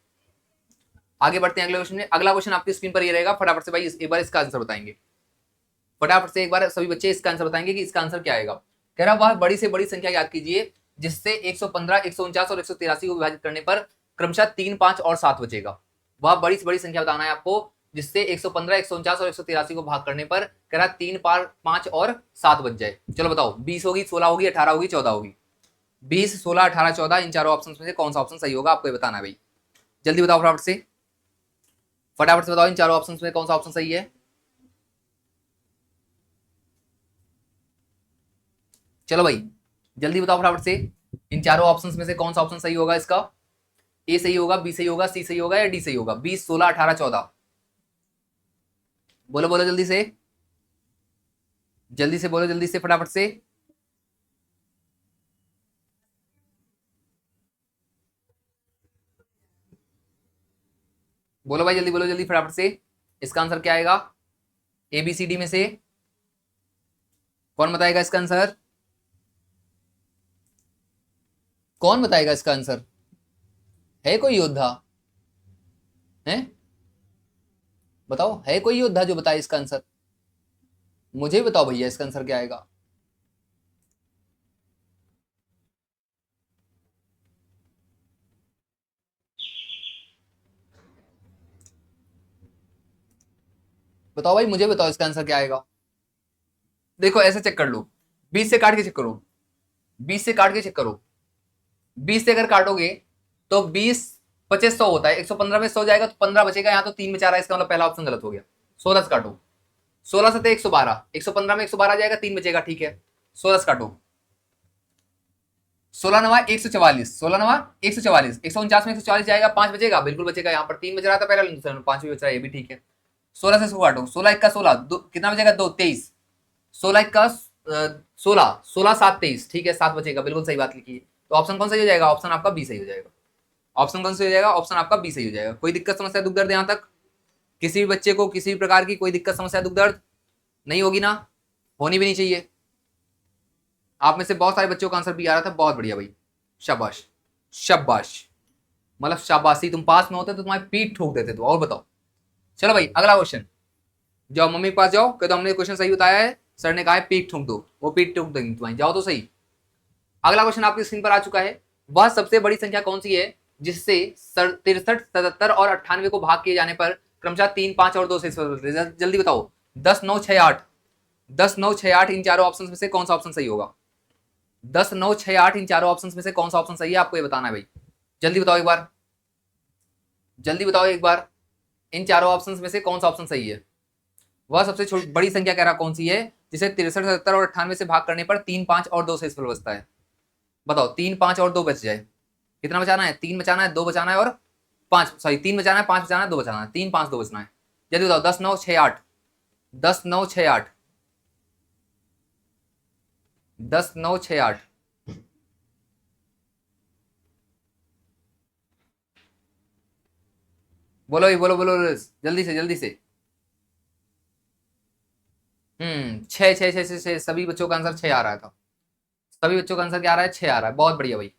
आगे बढ़ते हैं अगले क्वेश्चन में। अगला क्वेश्चन आपकी स्क्रीन पर ये रहेगा, फटाफट से भाई एक बार इसका आंसर बताएंगे, फटाफट से एक बार सभी बच्चे इसका आंसर बताएंगे कि इसका आंसर क्या आएगा। कह रहा वह बड़ी से बड़ी संख्या याद कीजिए जिससे 115, 149 और 183 को विभाजित करने पर क्रमशः 3, 5 और 7 बचेगा। वह बड़ी से बड़ी संख्या बताना है आपको जिससे 115, 149 और 183 को भाग करने पर कह रहा 3, 5 और 7 बच जाए। चलो बताओ, 20 होगी, 16 होगी, 18 होगी, 14 होगी। 20, 16, 18, 14 इन चारों ऑप्शन में से कौन सा ऑप्शन सही होगा आपको ये बताना है भाई। जल्दी बताओ फटाफट से, फटाफट से बताओ इन चारों ऑप्शन में कौन सा ऑप्शन सही है। चलो भाई जल्दी बताओ फटाफट से, इन चारों ऑप्शंस में से कौन सा ऑप्शन सही होगा इसका। ए सही होगा, बी सही होगा, सी सही होगा या डी सही होगा। 20, 16, 18, 14 बोलो बोलो जल्दी से, जल्दी से बोलो, जल्दी से फटाफट से। बोलो भाई जल्दी बोलो, जल्दी फटाफट से, इसका आंसर क्या आएगा ए बी सी डी में से, कौन बताएगा इसका आंसर, कौन बताएगा इसका आंसर। है कोई योद्धा, है बताओ, है कोई योद्धा जो बताए इसका आंसर। मुझे बताओ भैया इसका आंसर क्या आएगा। बताओ भाई, मुझे बताओ इसका आंसर क्या आएगा। देखो ऐसे चेक कर लो, 20 से काट के चेक करो, 20 से काट के चेक करो, 20 से अगर काटोगे तो 20 25 100 होता है, 115 में 100 जाएगा तो 15 बचेगा, यहाँ तो 3 बचा रहा है, इसका मतलब पहला ऑप्शन गलत हो गया। 16 से काटो, 16 से 112, 115 में 112 जाएगा, 3 बचेगा, ठीक है। 16 से काटो, 16 नवा 144, 16 नवा 144, 149 में 144 जाएगा, 5 बचेगा, बिल्कुल बचेगा, यहाँ पर 3 बच रहा था पहला, दूसरे में 5 भी बच रहा है, ये भी ठीक है। 16 से इसको काटो, 16 1 का 16, कितना बचेगा 2, 23, 16 1 का 16, 16 7 23, ठीक है, 7 बचेगा, बिल्कुल सही बात लिखी है। तो ऑप्शन कौन सा हो जाएगा, ऑप्शन आपका बी सही हो जाएगा। ऑप्शन कौन सा हो जाएगा, ऑप्शन आपका बी सही हो जाएगा। कोई दिक्कत समस्या दुख दर्द यहाँ तक, किसी भी बच्चे को किसी भी प्रकार की कोई दिक्कत समस्या दुख दर्द नहीं होगी ना, होनी भी नहीं चाहिए। आप में से बहुत सारे बच्चों का आंसर भी आ रहा था, बहुत बढ़िया भाई, शाबाश शाबाश, मतलब शाबाशी, तुम पास में होते तो तुम्हारी पीठ ठोक देते तो। और बताओ, चलो भाई अगला क्वेश्चन, जाओ मम्मी के पास जाओ, कहते तो हमने क्वेश्चन सही बताया है, सर ने कहा है पीठ ठोक दो, वो पीठ ठोक देंगे तुम्हारी, जाओ तो सही। अगला क्वेश्चन आपकी स्क्रीन पर आ चुका है, वह सबसे बड़ी संख्या कौन सी है जिससे 63, 77 और 98 को भाग किए जाने पर क्रमशः 3, 5 और 2 से जल्दी बताओ। 10, 9, 6, 8, 10, 9, 6, 8 इन चारों ऑप्शन में से कौन सा ऑप्शन सही होगा। 10, 9, 6, 8 इन चारों ऑप्शन में से कौन सा ऑप्शन सही है, आपको ये बताना है भाई। जल्दी बताओ एक बार, जल्दी बताओ एक बार, इन चारों ऑप्शन में से कौन सा ऑप्शन सही है। वह सबसे बड़ी संख्या कह रहा कौन सी है जिसे 63, 77 और 98 से भाग करने पर 3, 5 और 2 से बचता है। बताओ, 3, 5 और 2 बच जाए, कितना बचाना है, 3 बचाना है, 2 बचाना है और 5, सॉरी 3 बचाना है, 5 बचाना है, 2 बचाना है, 3, 5, 2 बचना है। जल्दी बताओ, 10, 9, 6, 8, 10, 9, 6, 8, 10, 9, 6, 8, बोलो ही बोलो, बोलो जल्दी से जल्दी से। 6 6 6 6 6, सभी बच्चों का आंसर 6 आ रहा था, सभी बच्चों का आंसर क्या आ रहा है, 6 आ रहा है, बहुत बढ़िया भाई,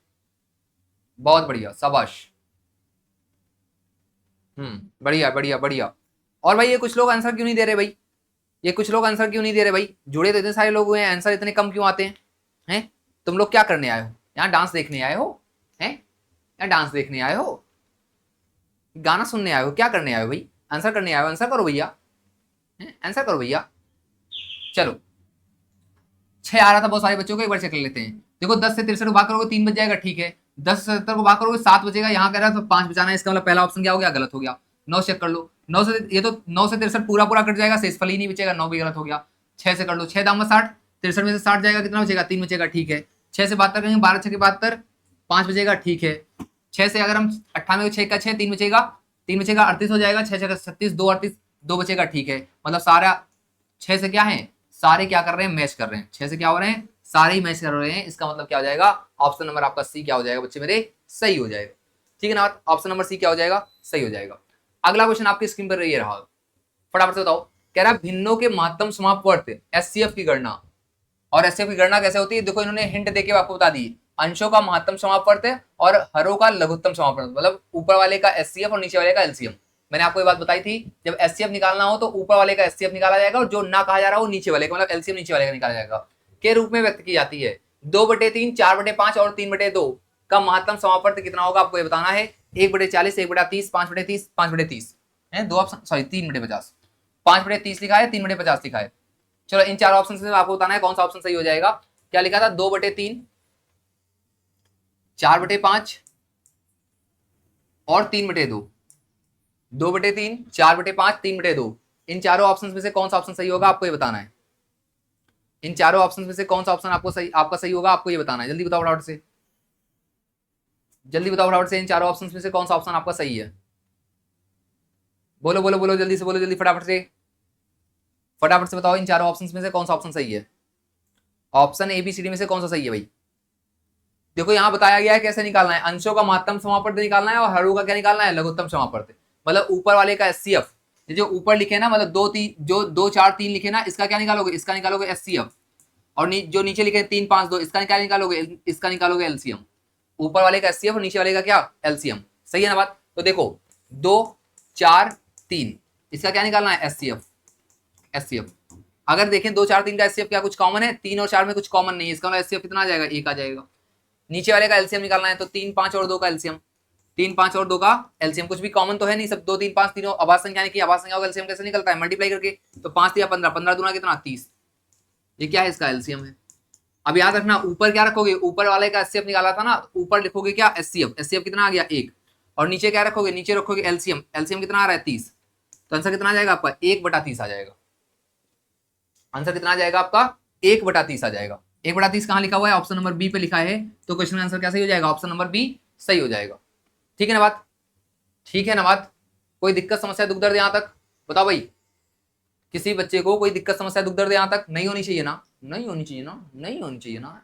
बहुत बढ़िया, शाबाश। बढ़िया बढ़िया बढ़िया। और भाई ये कुछ लोग आंसर क्यों नहीं दे रहे भाई, ये कुछ लोग आंसर क्यों नहीं दे रहे भाई, जुड़े तो इतने सारे लोग हुए हैं, आंसर इतने कम क्यों आते हैं। हैं तुम लोग क्या करने आए हो, यहाँ डांस देखने आए हो, हैं यहाँ डांस देखने आए हो, गाना सुनने आए हो, क्या करने आए हो भाई, आंसर करने आए हो, आंसर करो भैया, आंसर करो भैया। चलो 6 आ रहा था बहुत सारे बच्चों को, एक बार चेक कर लेते हैं। देखो 10 से 63 को भाग करोगे 3 बच जाएगा, ठीक है। 10 से 77 को भाग करोगे 7 बचेगा, यहाँ कह रहा है तो 5 बचाना है, इसका मतलब पहला ऑप्शन क्या हो गया, गलत हो गया। 9 चेक कर लो, 9 से ये तो 9 से 63 पूरा पूरा कट जाएगा, शेषफल ही नहीं बचेगा, 9 भी गलत हो गया। 6 से कर लो, 6 दाम 60, 63 में से 60 जाएगा, कितना बचेगा, 3 बचेगा, ठीक है। 6 से 72 करेंगे, 12 6 72, 5 बचेगा, ठीक है। 6 से अगर हम 98 6 का 6, 3 बचेगा, 3 बचेगा, 38 हो जाएगा, 6 6 36, 2 38, 2 बचेगा, ठीक है। मतलब सारा 6 से क्या है, सारे क्या कर रहे हैं, मैच कर रहे हैं। 6 से क्या हो रहे हैं, सारे ही मैच कर रहे हैं। इसका मतलब क्या हो जाएगा, ऑप्शन नंबर आपका सी क्या हो जाएगा बच्चे मेरे, सही हो जाएगा। ठीक है ना, ऑप्शन नंबर सी क्या हो जाएगा, सही हो जाएगा। अगला क्वेश्चन आपकी स्क्रीन पर ये रहा, फटाफट से बताओ। कह रहा है भिन्नों के महत्तम समापवर्त एचसीएफ की गणना। और एचसीएफ की गणना कैसे होती है, देखो इन्होंने हिंट देके आपको बता दी। अंशों का महत्तम समापवर्त और हरों का लघुत्तम समापवर्त, मतलब ऊपर वाले का एचसीएफ और नीचे वाले का एलसीएम। मैंने आपको ये बात बताई थी, जब एचसीएफ निकालना हो तो ऊपर वाले का एचसीएफ निकाला जाएगा, और जो ना कहा जा रहा हो नीचे वाले का, मतलब एलसीएम नीचे वाले का निकाला जाएगा, के रूप में व्यक्त की जाती है। 2/3, 4/5 और 3/2 का महत्तम समापवर्त कितना होगा, आपको ये बताना है। 1/40, 1/30, 5/30, 5/30 है, दो ऑप्शन, सॉरी 3/50, 5/30 लिखा है, 3/50 लिखा है। चलो इन चार ऑप्शन से आपको बताना है कौन सा ऑप्शन सही हो जाएगा। क्या लिखा था, 2/3, 4/5 और 3/2। 2/3, 4/5, 3/2, इन चारों ऑप्शन में से कौन सा ऑप्शन सही होगा, आपको ये बताना है। इन चारों ऑप्शन में से कौन सा ऑप्शन आपको सही, आपका सही होगा, आपको ये बताना है। जल्दी बताओ फटाफट से, जल्दी बताओ फटाफट से, इन चारों ऑप्शन में से कौन सा ऑप्शन आपका सही है। बोलो बोलो बोलो, जल्दी से बोलो, जल्दी फटाफट से, फटाफट से बताओ इन चारों ऑप्शन में से कौन सा ऑप्शन सही है। Option A B C D में से कौन सा सही है भाई। देखो यहाँ बताया गया है कैसे निकालना है, अंशों का महत्तम समापवर्त निकालना है और हरों का क्या निकालना है, लघुत्तम समापवर्त। मतलब ऊपर वाले का एचसीएफ, जो ऊपर लिखे ना, मतलब 2 3, जो 2 4 3 लिखे ना, इसका क्या निकालोगे, इसका निकालोगे एचसीएफ। और जो नीचे लिखे 3 5 2, इसका क्या निकालोगे, इसका निकालोगे एलसीएम। ऊपर वाले का एचसीएफ और नीचे वाले का क्या, एलसीएम। सही है ना बात। तो देखो 2 4 3, इसका क्या निकालना है, एचसीएफ, एचसीएफ। अगर देखें 2 4 3 का एचसीएफ क्या कुछ कॉमन है, 3 और 4 में कुछ कॉमन नहीं है, इसका एचसीएफ कितना आ जाएगा, 1 आ जाएगा। नीचे वाले का एलसीएम निकालना है तो 3 5 और 2 का एलसीएम, 3 5 और 2 का एलसीएम। कुछ भी कॉमन तो है नहीं, सब 2 3 5 तीनों अभाज्य संख्या की अभाज्य संख्या का एलसीएम कैसे निकलता है, मल्टीप्लाई करके। तो 5 या 15, 15 दूना कितना, 30। ये क्या है, इसका एलसीएम है। अब याद रखना ऊपर क्या रखोगे, ऊपर वाले का एचसीएफ निकाला था ना, ऊपर लिखोगे क्या, एचसीएफ, एचसीएफ कितना आ गया, 1। और नीचे क्या रखोगे, नीचे रखोगे एलसीएम, एलसीएम कितना आ रहा है, 30। तो आंसर कितना आ जाएगा आपका, 1/30 आ जाएगा। आंसर कितना आ जाएगा आपका, 1/30 आ जाएगा। 1/30 कहाँ लिखा हुआ है, ऑप्शन नंबर बी पे लिखा है। तो क्वेश्चन आंसर क्या सही हो जाएगा, ऑप्शन नंबर बी सही हो जाएगा। ठीक है ना बात, ठीक है ना बात। कोई दिक्कत समस्या दुख दर्द यहां तक, बताओ भाई। किसी बच्चे को कोई दिक्कत समस्या दुख दर्द यहां तक नहीं होनी चाहिए ना, नहीं होनी चाहिए ना, नहीं होनी चाहिए ना।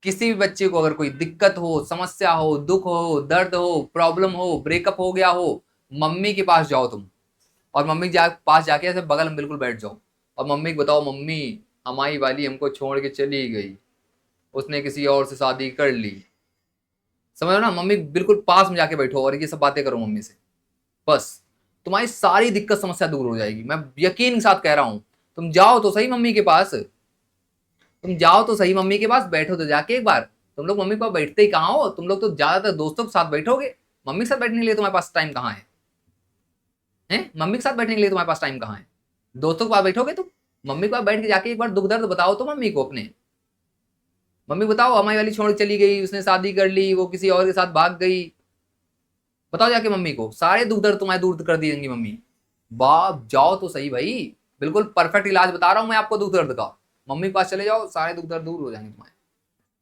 किसी भी बच्चे को अगर कोई दिक्कत हो, समस्या हो, दुख हो, दर्द हो, प्रॉब्लम हो, ब्रेकअप हो गया हो, मम्मी के पास जाओ तुम, और मम्मी के पास जाके ऐसे बगल में बिल्कुल बैठ जाओ और मम्मी को बताओ, मम्मी हमारी वाली हमको छोड़ के चली गई, उसने किसी और से शादी कर ली। समझ लो ना, मम्मी बिल्कुल पास में जाके बैठो और ये सब बातें करो मम्मी से, बस तुम्हारी सारी दिक्कत समस्या दूर हो जाएगी। मैं यकीन के साथ कह रहा हूं, तुम जाओ तो सही मम्मी के पास, तुम जाओ तो सही मम्मी के पास, बैठो तो जाके एक बार। तुम लोग मम्मी के पास बैठते ही कहाँ हो, तुम लोग तो ज्यादातर दोस्तों के साथ बैठोगे, मम्मी के साथ बैठने के लिए तुम्हारे पास टाइम कहाँ है, हैं? मम्मी के साथ बैठने के लिए तुम्हारे पास टाइम कहाँ है, दोस्तों के पास बैठोगे तुम। मम्मी के पास बैठ के जाके एक बार दुख दर्द बताओ तो मम्मी को अपने, मम्मी बताओ हमारी वाली छोड़ चली गई, उसने शादी कर ली, वो किसी और के साथ भाग गई, बताओ जाके मम्मी को, सारे दुख दर्द तुम्हारे दूर कर देंगी मम्मी। बाप जाओ तो सही भाई, बिल्कुल परफेक्ट इलाज बता रहा हूं मैं आपको दुख दर्द का। मम्मी के पास चले जाओ, सारे दुख दर्द दूर हो जाएंगे तुम्हारे।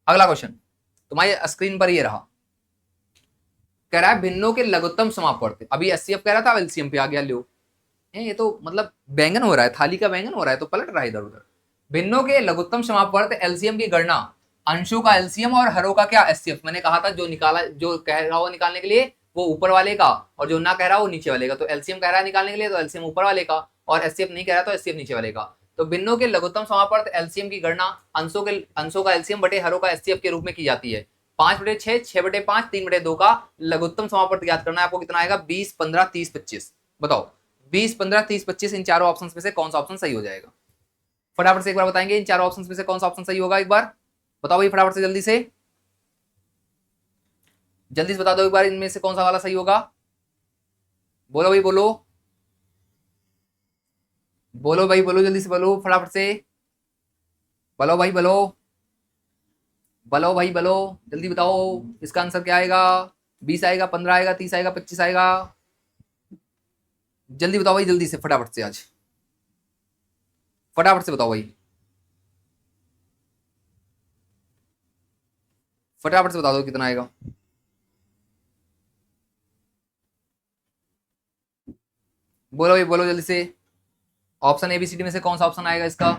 अगला क्वेश्चन तुम्हारे स्क्रीन पर ये रहा, कह रहा है भिन्नों के लघुत्तम समापवर्त। अभी एचसीएफ कह रहा था, एलसीएम पे आ गया, लो ये तो मतलब बैंगन हो रहा है, थाली का बैंगन हो रहा है तो पलट रहा है इधर उधर। भिन्नों के लघुत्तम समापवर्त एलसीएम की गणना, अंशों का एलसीएम और हरों का क्या, एचसीएफ। मैंने कहा था जो निकाला, जो कह रहा हो निकालने के लिए वो ऊपर वाले का, और जो ना कह रहा हो नीचे वाले का। तो एलसीएम कह रहा है निकालने के लिए तो एलसीएम ऊपर वाले का, और एचसीएफ नहीं कह रहा तो एचसीएफ नीचे वाले का। तो भिन्नों के लघुत्तम समापवर्त एलसीएम की गणना अंशों का एलसीएम बटे हरों का एचसीएफ के रूप में की जाती है। 5/6, 6/5, 3/2 का लघुत्तम समापवर्त ज्ञात करना है आपको। कितना आएगा, 20 15 30 25। बताओ 20 15 30 25 इन चारों ऑप्शंस में से कौन सा ऑप्शन सही हो जाएगा। फटाफट से एक बार बताएंगे इन चारों ऑप्शंस में से कौन सा ऑप्शन सही होगा, एक बार बताओ भाई फटाफट से, जल्दी से जल्दी से बता दो एक बार, इनमें से कौन सा वाला सही होगा। बोलो भाई बोलो, बोलो भाई बोलो, जल्दी से बोलो फटाफट से, बोलो भाई बोलो, बोलो भाई बोलो, जल्दी बताओ इसका आंसर क्या आएगा। 20 आएगा, 15 आएगा, 30 आएगा, 25 आएगा। जल्दी बताओ भाई, जल्दी से फटाफट से आज, फटाफट से बताओ भाई, फटाफट से बता दो कितना आएगा। बोलो भाई बोलो जल्दी से। ऑप्शन एबीसीडी में से कौन सा ऑप्शन आएगा इसका?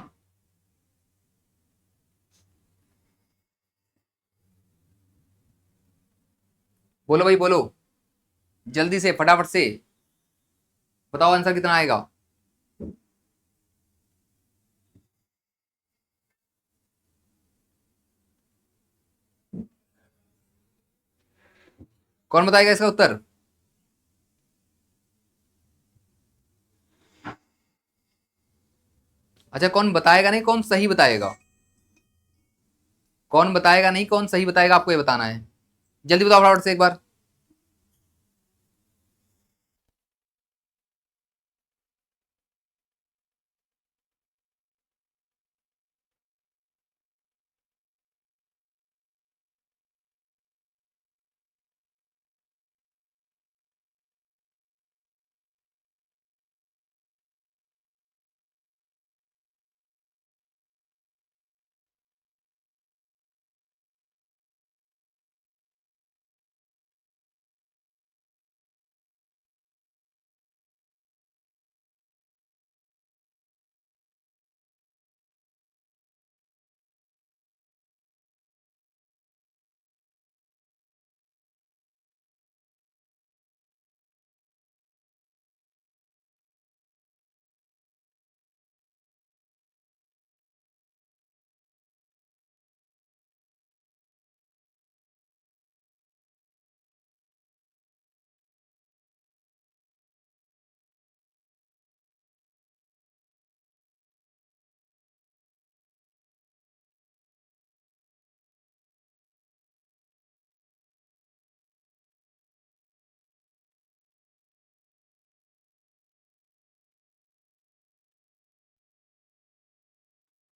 बोलो भाई बोलो, जल्दी से फटाफट से बताओ आंसर कितना आएगा। कौन बताएगा इसका उत्तर? अच्छा, कौन बताएगा नहीं, कौन सही बताएगा? कौन बताएगा नहीं, कौन सही बताएगा, आपको ये बताना है। जल्दी बताओ फटाफट से एक बार।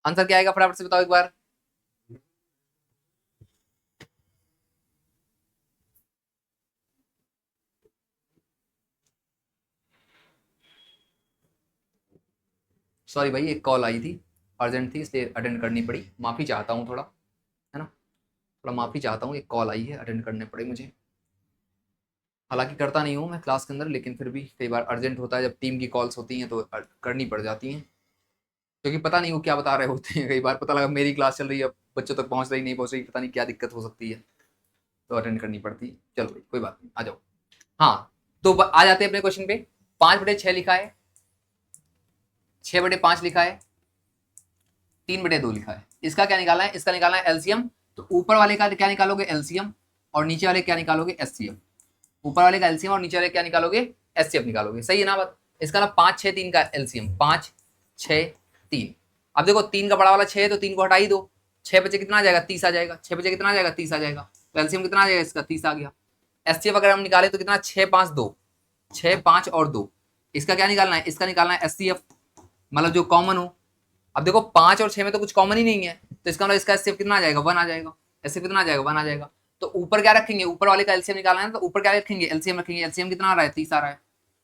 आंसर क्या आएगा फटाफट से बताओ एक बार। सॉरी भाई, एक कॉल आई थी, अर्जेंट थी इसलिए अटेंड करनी पड़ी, माफी चाहता हूँ थोड़ा, है ना, थोड़ा माफी चाहता हूँ, एक कॉल आई है अटेंड करने पड़े मुझे। हालांकि करता नहीं हूँ मैं क्लास के अंदर, लेकिन फिर भी कई बार अर्जेंट होता है, जब टीम की कॉल्स होती हैं तो करनी पड़ जाती हैं, क्योंकि पता नहीं वो क्या बता रहे होते हैं, कई बार पता लगा मेरी क्लास चल रही है, बच्चों तक पहुंच रही नहीं पहुंच रही, पता नहीं क्या दिक्कत हो सकती है, तो अटेंड करनी पड़ती है। चलो भाई कोई बात नहीं, आ जाओ। हाँ, तो आ जाते हैं अपने क्वेश्चन पे। 5/6 लिखा है, 6/5 लिखा है, 3/2 लिखा है, इसका क्या निकालना है? इसका निकालना है एलसीएम। तो ऊपर वाले का क्या निकालोगे? एलसीएम। और नीचे वाले क्या निकालोगे? एचसीएफ। ऊपर वाले का एलसीएम और नीचे वाले क्या निकालोगे? एचसीएफ निकालोगे, सही है ना बात? इसका ना 5, 6, 3 का एलसीएम, 5, 6, 3। अब देखो 3 का बड़ा वाला 6 है तो 3 को हटा ही दो, 6 बचे कितना आ जाएगा? 30 आ जाएगा। 6 बचे कितना आ जाएगा? 30 आ जाएगा। तो एलसीएम कितना आ जाएगा इसका? 30 आ गया। एचसीएफ अगर हम निकाले तो कितना? 6, 5, 2, 6, 5 और 2। इसका क्या निकालना है? इसका निकालना है एचसीएफ, मतलब जो कॉमन हो। अब देखो 5 और 6 में तो कुछ कॉमन ही नहीं है, तो इसका मतलब इसका एचसीएफ कितना आ जाएगा? 1 आ जाएगा। एचसीएफ कितना आ जाएगा? 1 आ जाएगा। तो ऊपर क्या रखेंगे? ऊपर वाले का एलसीएम निकालना है, तो ऊपर क्या रखेंगे? एलसीएम रखेंगे। एलसीएम कितना आ रहा है? 30 आ रहा है।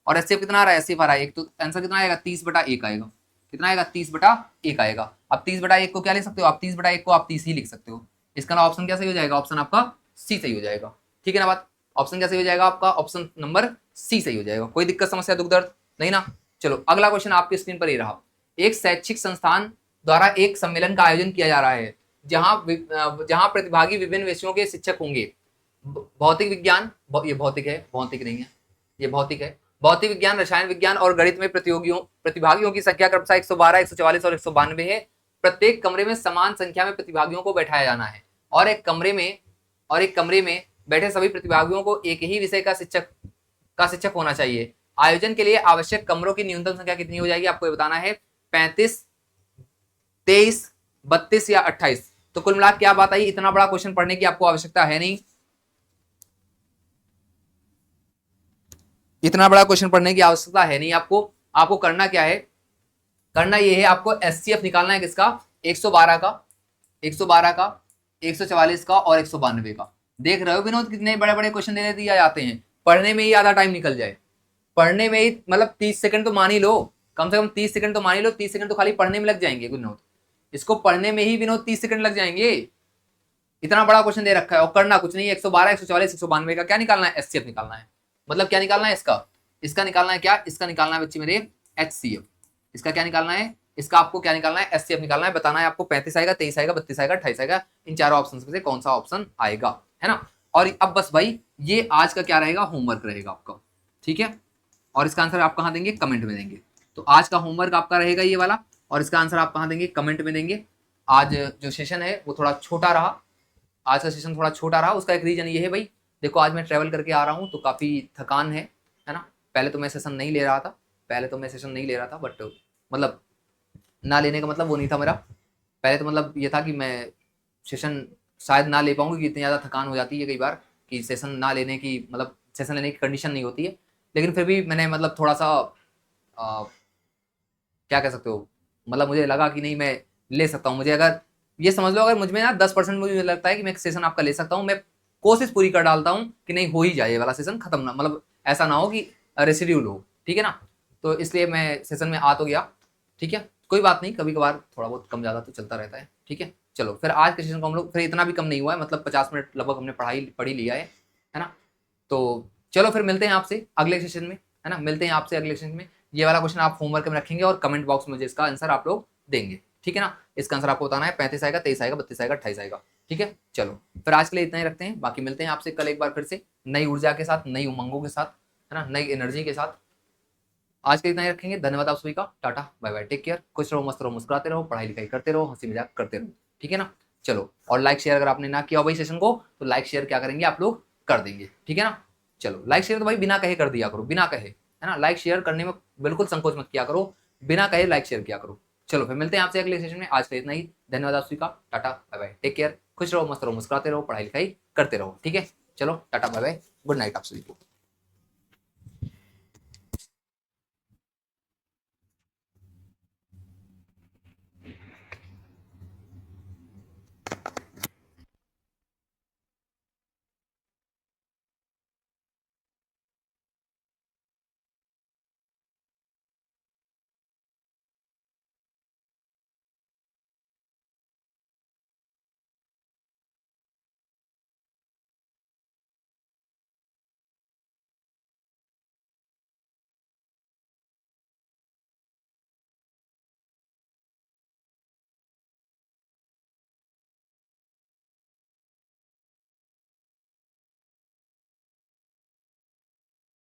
और एचसीएफ कितना आ रहा है? एचसीएफ आ रहा है 1, तो आंसर कितना आएगा? 30/1 आएगा। कितना आएगा? 30/1 आएगा। अब 30/1 को क्या लिख सकते हो आप? 30/1 को आप 30 ही लिख सकते हो। इसका ना ऑप्शन क्या सही हो जाएगा? ऑप्शन आपका सी सही हो जाएगा। ठीक है ना बात? ऑप्शन क्या सही हो जाएगा आपका? ऑप्शन नंबर सी सही हो जाएगा। कोई दिक्कत समस्या दुख दर्द नहीं ना? चलो अगला क्वेश्चन आपकी स्क्रीन पर ही रहा। एक शैक्षिक संस्थान द्वारा एक सम्मेलन का आयोजन किया जा रहा है, जहां प्रतिभागी विभिन्न विषयों के शिक्षक होंगे। भौतिक विज्ञान, ये भौतिक है, भौतिक नहीं है, ये भौतिक है। भौतिक विज्ञान, रसायन विज्ञान और गणित में प्रतिभागियों की संख्या क्रमशः 112, 144 और 192 है। प्रत्येक कमरे में समान संख्या में प्रतिभागियों को बैठाया जाना है, और एक कमरे में बैठे सभी प्रतिभागियों को एक ही विषय का शिक्षक होना चाहिए। आयोजन के लिए आवश्यक कमरों की न्यूनतम संख्या कितनी हो जाएगी? आपको ये बताना है। 35, 23, 32 या 28। तो कुल मिलाकर क्या बात आई? इतना बड़ा क्वेश्चन पढ़ने की आपको आवश्यकता है नहीं, इतना बड़ा क्वेश्चन पढ़ने की आवश्यकता है नहीं आपको। आपको करना क्या है? करना ये है, आपको एचसीएफ निकालना है किसका? 112 का, 112 का, 144 का और 192 का। देख रहे हो विनोद कितने बड़े बड़े क्वेश्चन दे दिए जाते हैं, पढ़ने में ही आधा टाइम निकल जाए। पढ़ने में ही मतलब 30 सेकंड तो मान ही लो, कम से कम 30 सेकंड तो मान ही लो, 30 सेकंड तो खाली पढ़ने में लग जाएंगे विनोद, इसको पढ़ने में ही विनोद 30 सेकंड लग जाएंगे। इतना बड़ा क्वेश्चन दे रखा है और करना कुछ नहीं है। 112, 144, 192 का क्या निकालना है, एचसीएफ निकालना है। मतलब क्या निकालना है इसका निकालना है क्या, इसका निकालना है बच्चे मेरे एचसीएफ। इसका क्या निकालना है, इसका आपको क्या निकालना है, एचसीएफ निकालना है। बताना है आपको 35 आएगा, 23 आएगा, 32 आएगा, 28 आएगा, इन चारों ऑप्शन में से कौन सा ऑप्शन आएगा, है ना। और अब बस भाई ये आज का क्या रहेगा, होमवर्क रहेगा आपका, ठीक है। और इसका आंसर आप कहाँ देंगे, कमेंट में देंगे। तो आज का होमवर्क आपका रहेगा ये वाला, और इसका आंसर आप कहाँ देंगे, कमेंट में देंगे। आज जो सेशन है वो थोड़ा छोटा रहा, आज का सेशन थोड़ा छोटा रहा। उसका एक रीजन ये है भाई, देखो आज मैं ट्रैवल करके आ रहा हूँ तो काफ़ी थकान है ना। पहले तो मैं सेशन नहीं ले रहा था, बट मतलब ना लेने का मतलब वो नहीं था मेरा। पहले तो मतलब ये था कि मैं सेशन शायद ना ले पाऊंगी, क्योंकि इतनी ज़्यादा थकान हो जाती है कई बार कि सेशन ना लेने की, मतलब सेशन लेने की कंडीशन नहीं होती है। लेकिन फिर भी मैंने मतलब थोड़ा सा क्या कह सकते हो, मतलब मुझे लगा कि नहीं मैं ले सकता हूँ। मुझे अगर ये समझ लो, अगर मुझमें ना 10% मुझे लगता है कि मैं सेशन आपका ले सकता हूँ, मैं कोशिश पूरी कर डालता हूँ कि नहीं हो ही जाए ये वाला सेशन खत्म, ना मतलब ऐसा ना हो कि रेसिड्यूल हो, ठीक है ना। तो इसलिए मैं सेशन में आ तो गया, ठीक है, कोई बात नहीं, कभी कभार थोड़ा बहुत कम ज़्यादा तो चलता रहता है, ठीक है। चलो फिर आज के सेशन को हम लोग, फिर इतना भी कम नहीं हुआ है, मतलब 50 मिनट लगभग हमने पढ़ ही लिया है ना। तो चलो फिर मिलते हैं आपसे अगले सेशन में, है ना, मिलते हैं आपसे अगले सेशन में। ये वाला क्वेश्चन आप होमवर्क में रखेंगे और कमेंट बॉक्स में मुझे इसका आंसर आप लोग देंगे, ठीक है ना। इसका आंसर आपको बताना है, 35 आएगा, 23 आएगा, 32 आएगा, 28 आएगा, ठीक है। चलो फिर आज के लिए इतना ही रखते हैं, बाकी मिलते हैं आपसे कल एक बार फिर से नई ऊर्जा के साथ, नई उमंगों के साथ, है ना, नई एनर्जी के साथ। आज के लिए इतना ही रखेंगे। धन्यवाद आप सभी का, tata bye bye, take care, खुश रहो, मस्त रहो, मुस्कुराते रहो, पढ़ाई लिखाई करते रहो, हंसी मजाक करते रहो, ठीक है ना। चलो, और लाइक शेयर अगर आपने ना किया हो भाई सेशन को, तो लाइक शेयर क्या करेंगे आप लोग, कर देंगे, ठीक है ना। चलो लाइक शेयर तो भाई बिना कहे कर दिया करो, बिना कहे, है ना। लाइक शेयर करने में बिल्कुल संकोच मत किया करो, बिना कहे लाइक शेयर किया करो। चलो फिर मिलते हैं आपसे अगले सेशन में। आज के लिए इतना ही। धन्यवाद आप सभी का, tata bye bye, take care, खुश रहो, मस्त रहो, मुस्कुराते रहो, पढ़ाई लिखाई करते रहो, ठीक है। चलो tata bye bye, good night आप सभी को।